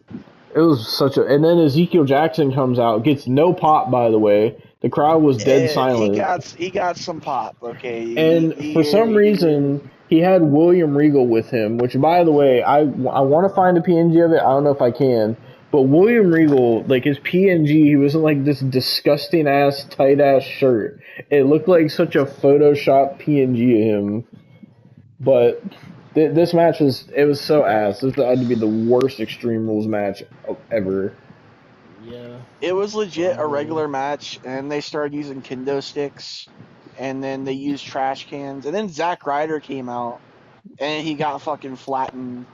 It was such a... And then Ezekiel Jackson comes out, gets no pop, by the way. The crowd was dead silent. He got some pop, okay? And for some reason, he had William Regal with him, which, by the way, I want to find a PNG of it. I don't know if I can. But William Regal, like, his PNG, he was in, like, this disgusting-ass, tight-ass shirt. It looked like such a Photoshop PNG of him. But this match was so ass. This had to be the worst Extreme Rules match ever. Yeah. It was legit a regular match, and they started using kendo sticks, and then they used trash cans, and then Zack Ryder came out, and he got fucking flattened.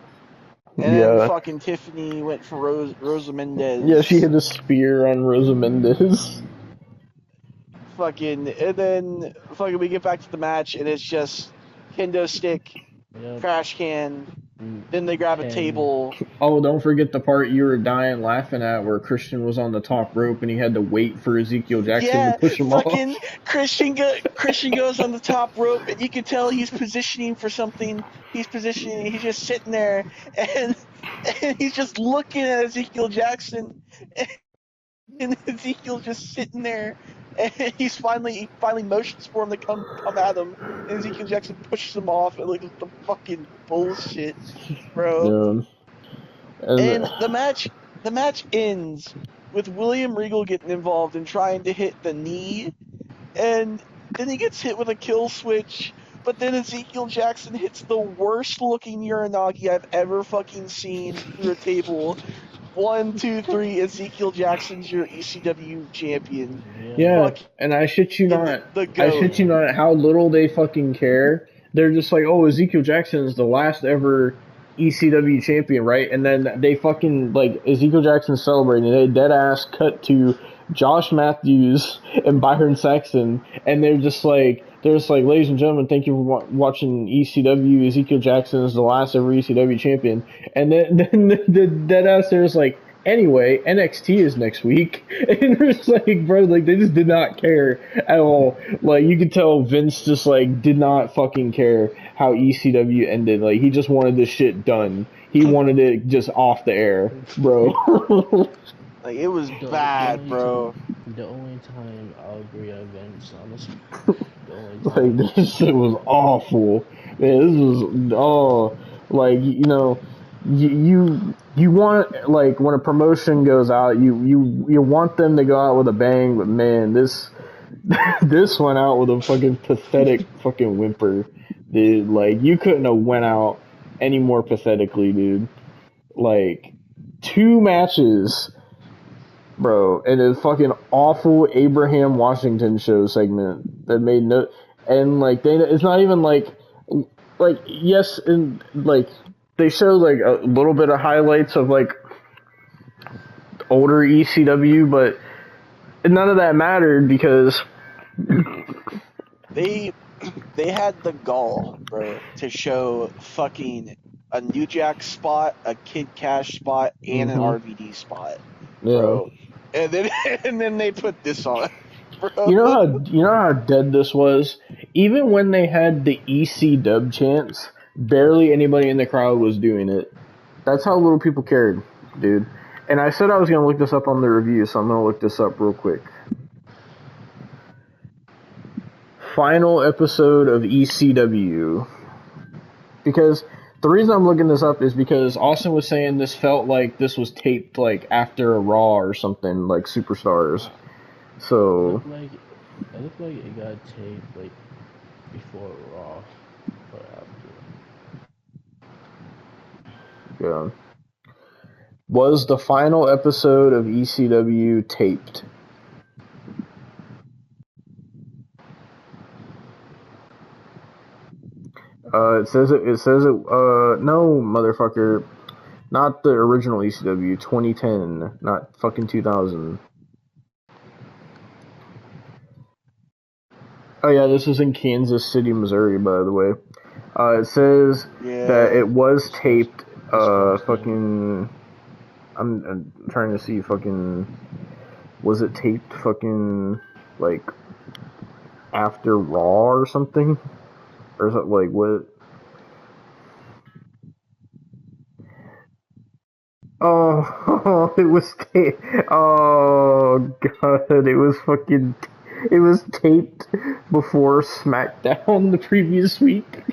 And then fucking Tiffany went for Rosa Mendez. Yeah, she hit a spear on Rosa Mendez. Fucking, and then fucking we get back to the match, and it's just kendo stick, trash can, then they grab a table. Oh, don't forget the part you were dying laughing at where Christian was on the top rope and he had to wait for Ezekiel Jackson to push him off. Christian goes on the top rope, and you can tell he's positioning for something. He's positioning, he's just sitting there, and he's just looking at Ezekiel Jackson, and Ezekiel's just sitting there, and he finally motions for him to come at him, and Ezekiel Jackson pushes him off, and like the fucking bullshit, bro. Yeah. And the match ends with William Regal getting involved and trying to hit the knee, and then he gets hit with a kill switch. But then Ezekiel Jackson hits the worst looking Uranagi I've ever fucking seen through a table. 1, 2, 3, Ezekiel Jackson's your ECW champion. Yeah, and I shit you not. How little they fucking care. They're just like, oh, Ezekiel Jackson is the last ever ECW champion, right? And then they fucking, like, Ezekiel Jackson celebrating. They dead ass cut to Josh Matthews and Byron Saxton, and they're There's like, ladies and gentlemen, thank you for watching ECW. Ezekiel Jackson is the last ever ECW champion. And then the deadass there's like, anyway, NXT is next week. And it's like, bro, like, they just did not care at all. Like, you could tell Vince just, like, did not fucking care how ECW ended. Like, he just wanted this shit done. He wanted it just off the air, bro. Like, it was bad, bro. The only time I'll agree on Vince, honestly. Like, this shit was awful. Man, this was, like, you know, you want, like, when a promotion goes out, you want them to go out with a bang, but man, this went out with a fucking pathetic fucking whimper, dude. Like, you couldn't have went out any more pathetically, dude. Like, 2 matches, bro, and a fucking awful Abraham Washington show segment that made no, and like it's not even like yes, and like they showed like a little bit of highlights of like older ECW, but none of that mattered because they had the gall, bro, to show fucking a New Jack spot, a Kid Cash spot, and an RVD spot, bro. And then they put this on, bro. You know how dead this was? Even when they had the ECW chants, barely anybody in the crowd was doing it. That's how little people cared, dude. And I said I was gonna look this up on the review, so I'm gonna look this up real quick. Final episode of ECW. Because the reason I'm looking this up is because Austin was saying this felt like this was taped like after a Raw or something, like Superstars. So It looked like it got taped like before Raw or after. Yeah. Was the final episode of ECW taped? It says it. No, motherfucker. Not the original ECW. 2010, not fucking 2000. Oh yeah, this is in Kansas City, Missouri, by the way. It says that it was taped. Fucking. I'm trying to see. Fucking. Was it taped? Fucking like after Raw or something? Or something like what? Oh, it was taped. Oh god, it was fucking. It was taped before SmackDown the previous week.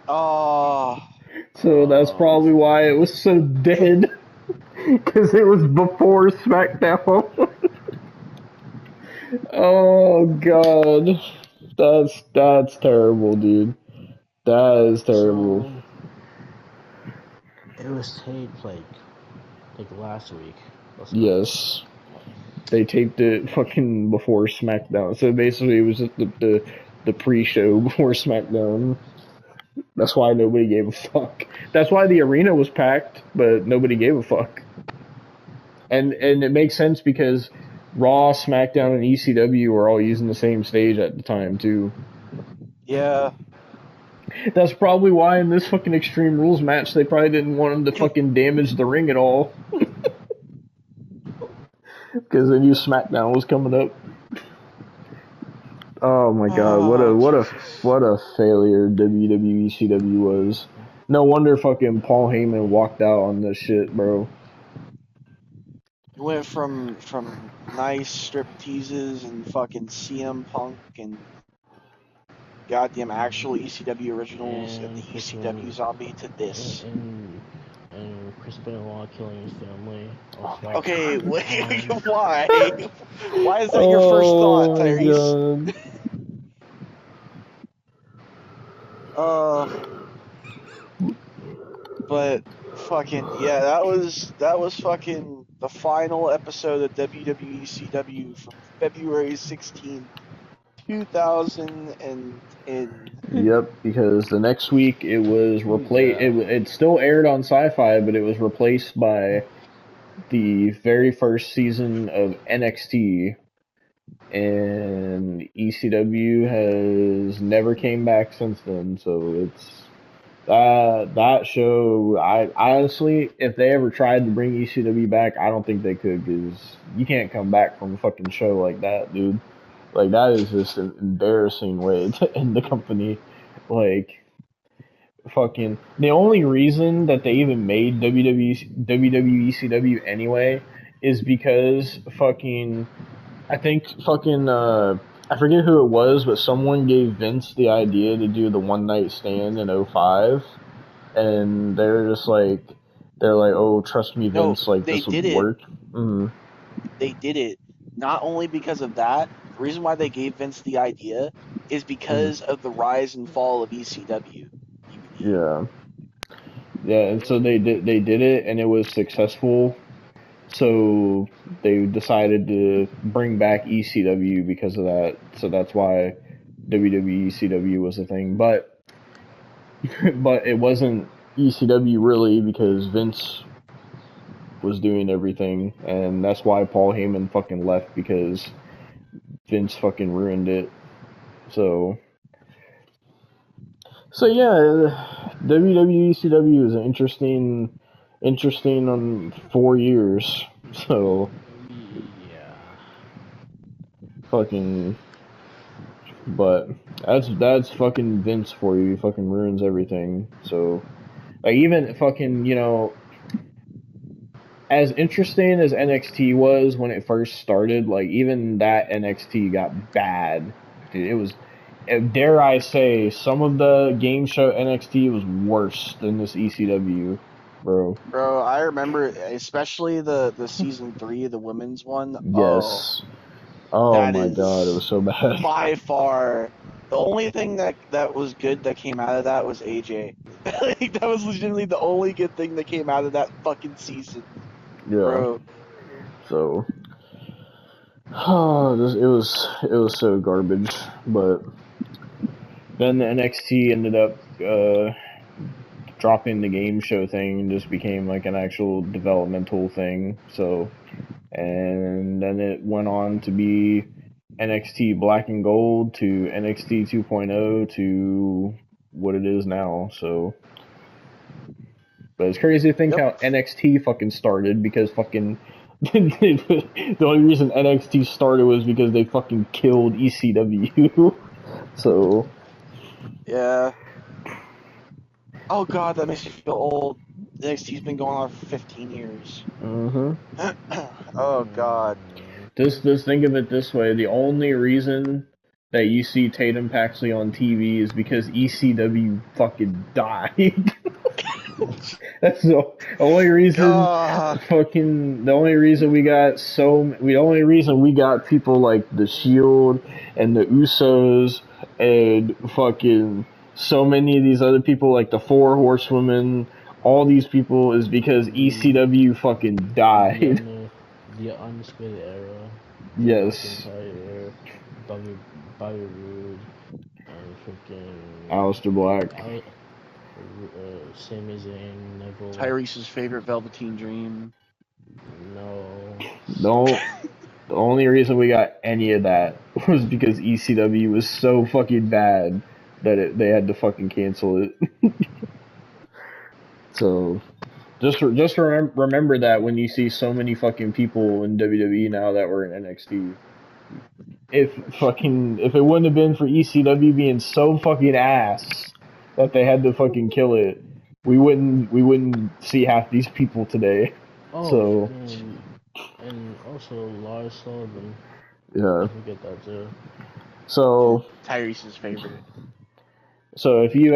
Oh. So that's probably why it was so dead. Because it was before SmackDown. Oh god. That's terrible, dude. That is terrible. So, it was taped like last week. Yes. They taped it fucking before SmackDown. So basically it was just the pre-show before SmackDown. That's why nobody gave a fuck. That's why the arena was packed, but nobody gave a fuck. And it makes sense because Raw, SmackDown, and ECW were all using the same stage at the time, too. Yeah. That's probably why in this fucking Extreme Rules match, they probably didn't want them to fucking damage the ring at all. Because they knew SmackDown was coming up. Oh my god, what a failure WWE ECW was. No wonder fucking Paul Heyman walked out on this shit, bro. Went from nice strip teases and fucking CM Punk and goddamn actual ECW originals and the ECW zombie to this. And Chris Benoit killing his family. Okay, wait, why? Why is that your first thought, Tyrese? But fucking yeah, that was fucking the final episode of WWE ECW from February 16th, 2010. Yep, because the next week it was replaced. It still aired on Sci-Fi, but it was replaced by the very first season of NXT, and ECW has never came back since then. So it's that show. I honestly, if they ever tried to bring ECW back, I don't think they could, because you can't come back from a fucking show like that, dude. Like, that is just an embarrassing way to end the company. Like, fucking the only reason that they even made WWE ECW anyway is because fucking I think fucking I forget who it was, but someone gave Vince the idea to do the one night stand in '05, and they're like, oh, trust me, No, Vince, like, they this would did it. work. Mm-hmm. They did it not only because of that. The reason why they gave Vince the idea is because of the rise and fall of ECW. Yeah, and so they did it, and it was successful. So they decided to bring back ECW because of that. So that's why WWE ECW was a thing. But it wasn't ECW really, because Vince was doing everything, and that's why Paul Heyman fucking left, because Vince fucking ruined it. So yeah, WWE ECW is interesting on 4 years. So Yeah. fucking, but that's fucking Vince for you. He fucking ruins everything. So, like, even fucking, as interesting as NXT was when it first started, like, even that NXT got bad. Dude, it was, dare I say, some of the game show NXT was worse than this ECW, bro. Bro, I remember especially the season 3, the women's one. Yes. Oh that my is god, it was so bad. by far the only thing that was good that came out of that was AJ. Like, that was legitimately the only good thing that came out of that fucking season, Yeah. bro. So, it was so garbage. But then the NXT ended up dropping the game show thing and just became like an actual developmental thing. So, and then it went on to be NXT Black and Gold to NXT 2.0 to what it is now. So, but it's crazy to think how NXT fucking started, because fucking the only reason NXT started was because they fucking killed ECW. So Yeah. Oh god, that makes me feel old. NXT's been going on for 15 years. Oh god. Just think of it this way: the only reason that you see Tatum Paxley on TV is because ECW fucking died. That's the only reason. The only reason we got people like the Shield and the Usos and fucking so many of these other people, like the Four Horsewomen, all these people, is because ECW fucking died. The Undisputed Era. Yes. Bobby Roode, and freaking Aleister Black. Sami Zayn, Neville. Tyrese's favorite Velveteen Dream. No. The only reason we got any of that was because ECW was so fucking bad that they had to fucking cancel it. So, just remember that when you see so many fucking people in WWE now that were in NXT. If it wouldn't have been for ECW being so fucking ass that they had to fucking kill it, we wouldn't see half these people today. So, and also Lars Sullivan. yeah. Get that too. So, Tyrese's favorite. So if you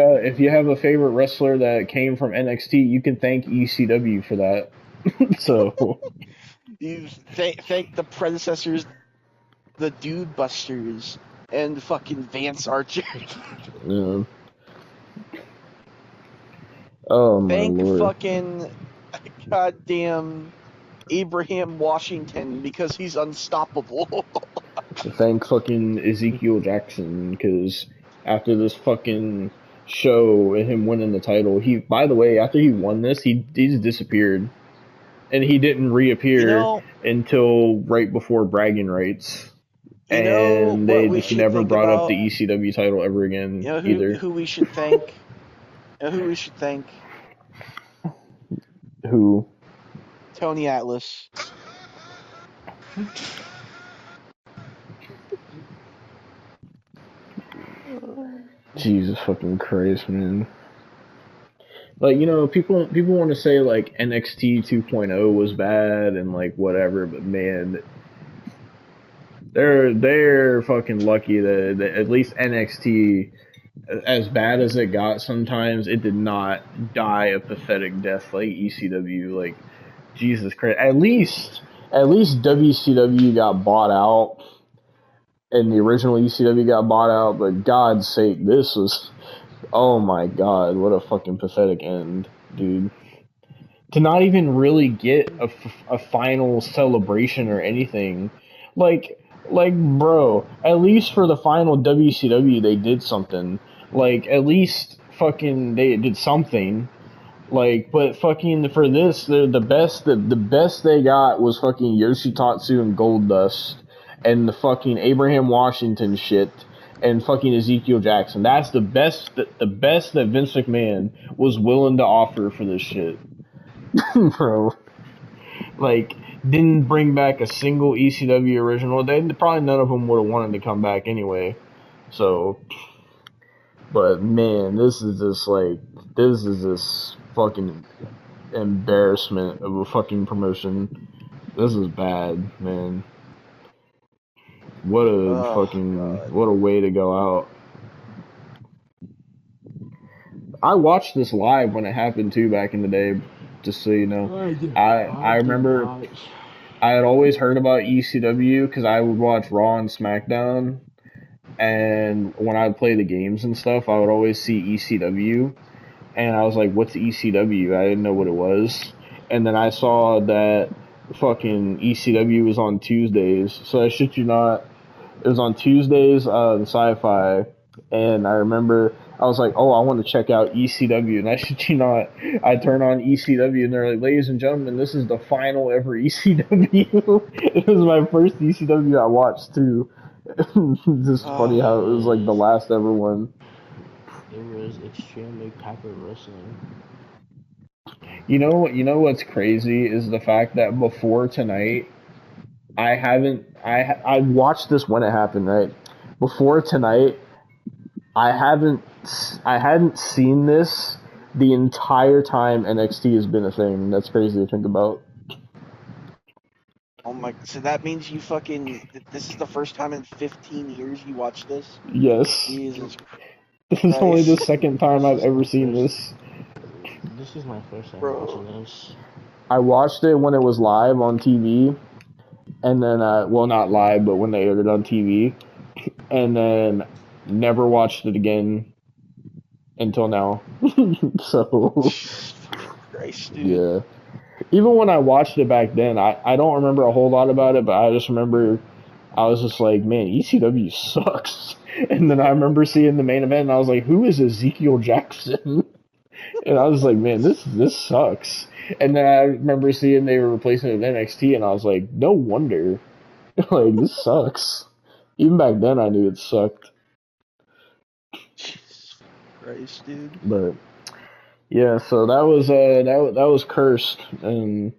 have a favorite wrestler that came from NXT, you can thank ECW for that. So you thank the predecessors, the Dude Busters, and fucking Vance Archer. Yeah. Oh my thank lord. Fucking goddamn Abraham Washington, because he's unstoppable. Thank fucking Ezekiel Jackson, because after this fucking show and him winning the title, by the way, after he won this, he just disappeared. And he didn't reappear until right before bragging rights. You know And what they we just should never think brought up about? the ECW title ever again You know either. who we should thank? You know who we should thank? Who? Tony Atlas. Jesus fucking Christ, man. Like, you know, people want to say like NXT 2.0 was bad and like whatever, but man, they're fucking lucky that at least NXT, as bad as it got sometimes, it did not die a pathetic death like ECW. Like, Jesus Christ, at least WCW got bought out and the original ECW got bought out, but God's sake, this was, oh my God, what a fucking pathetic end, dude. To not even really get a final celebration or anything. Like, bro, at least for the final WCW, they did something. Like, at least fucking they did something. Like, but fucking for this, the best they got was fucking Yoshitatsu and Goldust and the fucking Abraham Washington shit and fucking Ezekiel Jackson. That's the best that Vince McMahon was willing to offer for this shit. Bro. Like, didn't bring back a single ECW original. They probably none of them would have wanted to come back anyway. So, but man, this is this fucking embarrassment of a fucking promotion. This is bad, man. What a way to go out. I watched this live when it happened too back in the day, just so you know. I remember I had always heard about ECW because I would watch Raw and SmackDown, and when I would play the games and stuff, I would always see ECW, and I was like, what's ECW? I didn't know what it was. And then I saw that fucking ECW was on Tuesdays, so I shit you not, it was on Tuesdays, the Sci-Fi, and I remember I was like, oh, I want to check out ECW, and I shit you not, I turn on ECW, and they're like, ladies and gentlemen, this is the final ever ECW. It was my first ECW I watched, too. It's just funny how it was like the last ever one. It was extremely packard wrestling. You know what's crazy is the fact that before tonight, I watched this when it happened, right? Before tonight, I hadn't seen this the entire time NXT has been a thing. That's crazy to think about. Oh my! So that means you fucking. This is the first time in 15 years you watched this. Yes. Jesus This is only the Christ. second time I've ever seen this. This is my first time Bro. watching this. I watched it when it was live on TV, and then, well, not live, but when they aired it on TV, and then never watched it again until now. So, Christ, dude. yeah. Even when I watched it back then, I don't remember a whole lot about it, but I just remember I was just like, man, ECW sucks. And then I remember seeing the main event, and I was like, who is Ezekiel Jackson? And I was like, man, this sucks. And then I remember seeing they were replacing it with NXT, and I was like, no wonder. Like, this sucks. Even back then, I knew it sucked. Jesus Christ, dude. But yeah, so that was cursed, and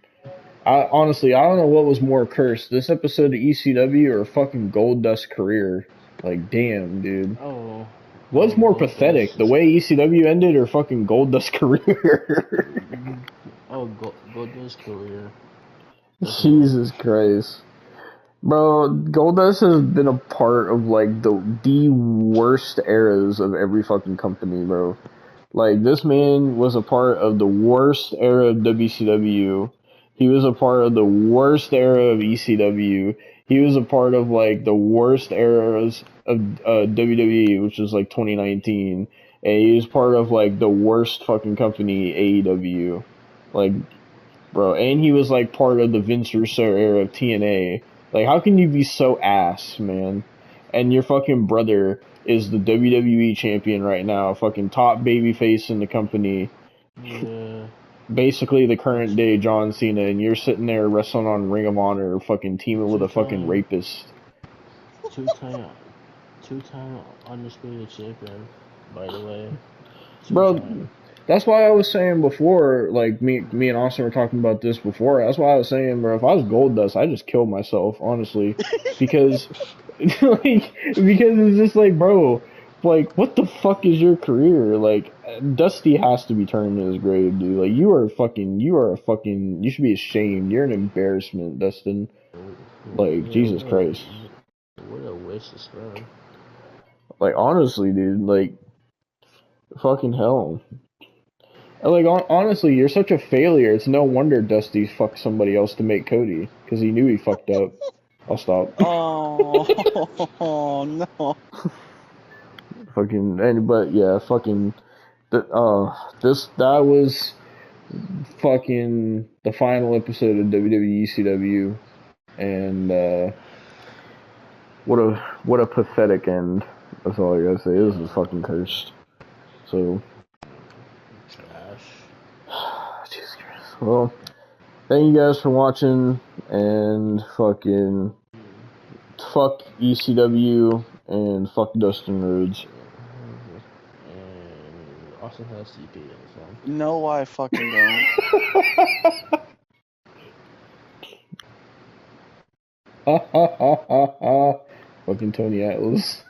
I honestly don't know what was more cursed, this episode of ECW or fucking Goldust's career. Like, damn, dude. Oh. What's more pathetic, the way ECW ended or fucking Goldust's career? Oh, Goldust's career. Jesus Christ. Bro, Goldust has been a part of, like, the worst eras of every fucking company, bro. Like, this man was a part of the worst era of WCW. He was a part of the worst era of ECW. He was a part of, like, the worst eras of WWE, which was, like, 2019. And he was part of, like, the worst fucking company, AEW. Like, bro, and he was, like, part of the Vince Russo era of TNA. Like, how can you be so ass, man? And your fucking brother is the WWE champion right now, fucking top babyface in the company. Yeah. Basically the current day John Cena, and you're sitting there wrestling on Ring of Honor, fucking teaming with a fucking rapist. Two-time undisputed champion, by the way. Bro, Two-time. that's why I was saying before, like, me and Austin were talking about this before. That's why I was saying, bro, if I was Goldust, I'd just kill myself, honestly. Because, because it's just like, bro, like, what the fuck is your career? Like, Dusty has to be turned in his grave, dude. Like, you are a fucking, you should be ashamed. You're an embarrassment, Dustin. Like, Jesus Christ. What a waste of sperm. Like, honestly, dude, like, fucking hell. Like, honestly, you're such a failure. It's no wonder Dusty fucked somebody else to make Cody, because he knew he fucked up. I'll stop. Oh, no. But yeah, that was fucking the final episode of WWE ECW, and what a pathetic end. That's all I gotta say. This is fucking cursed. So, Trash. Jesus Christ. Well, thank you guys for watching, and fucking fuck ECW and fuck Dustin Rhodes. And Austin has CP in his phone. No, I fucking don't. Ha ha ha ha ha. Fucking Tony Atlas.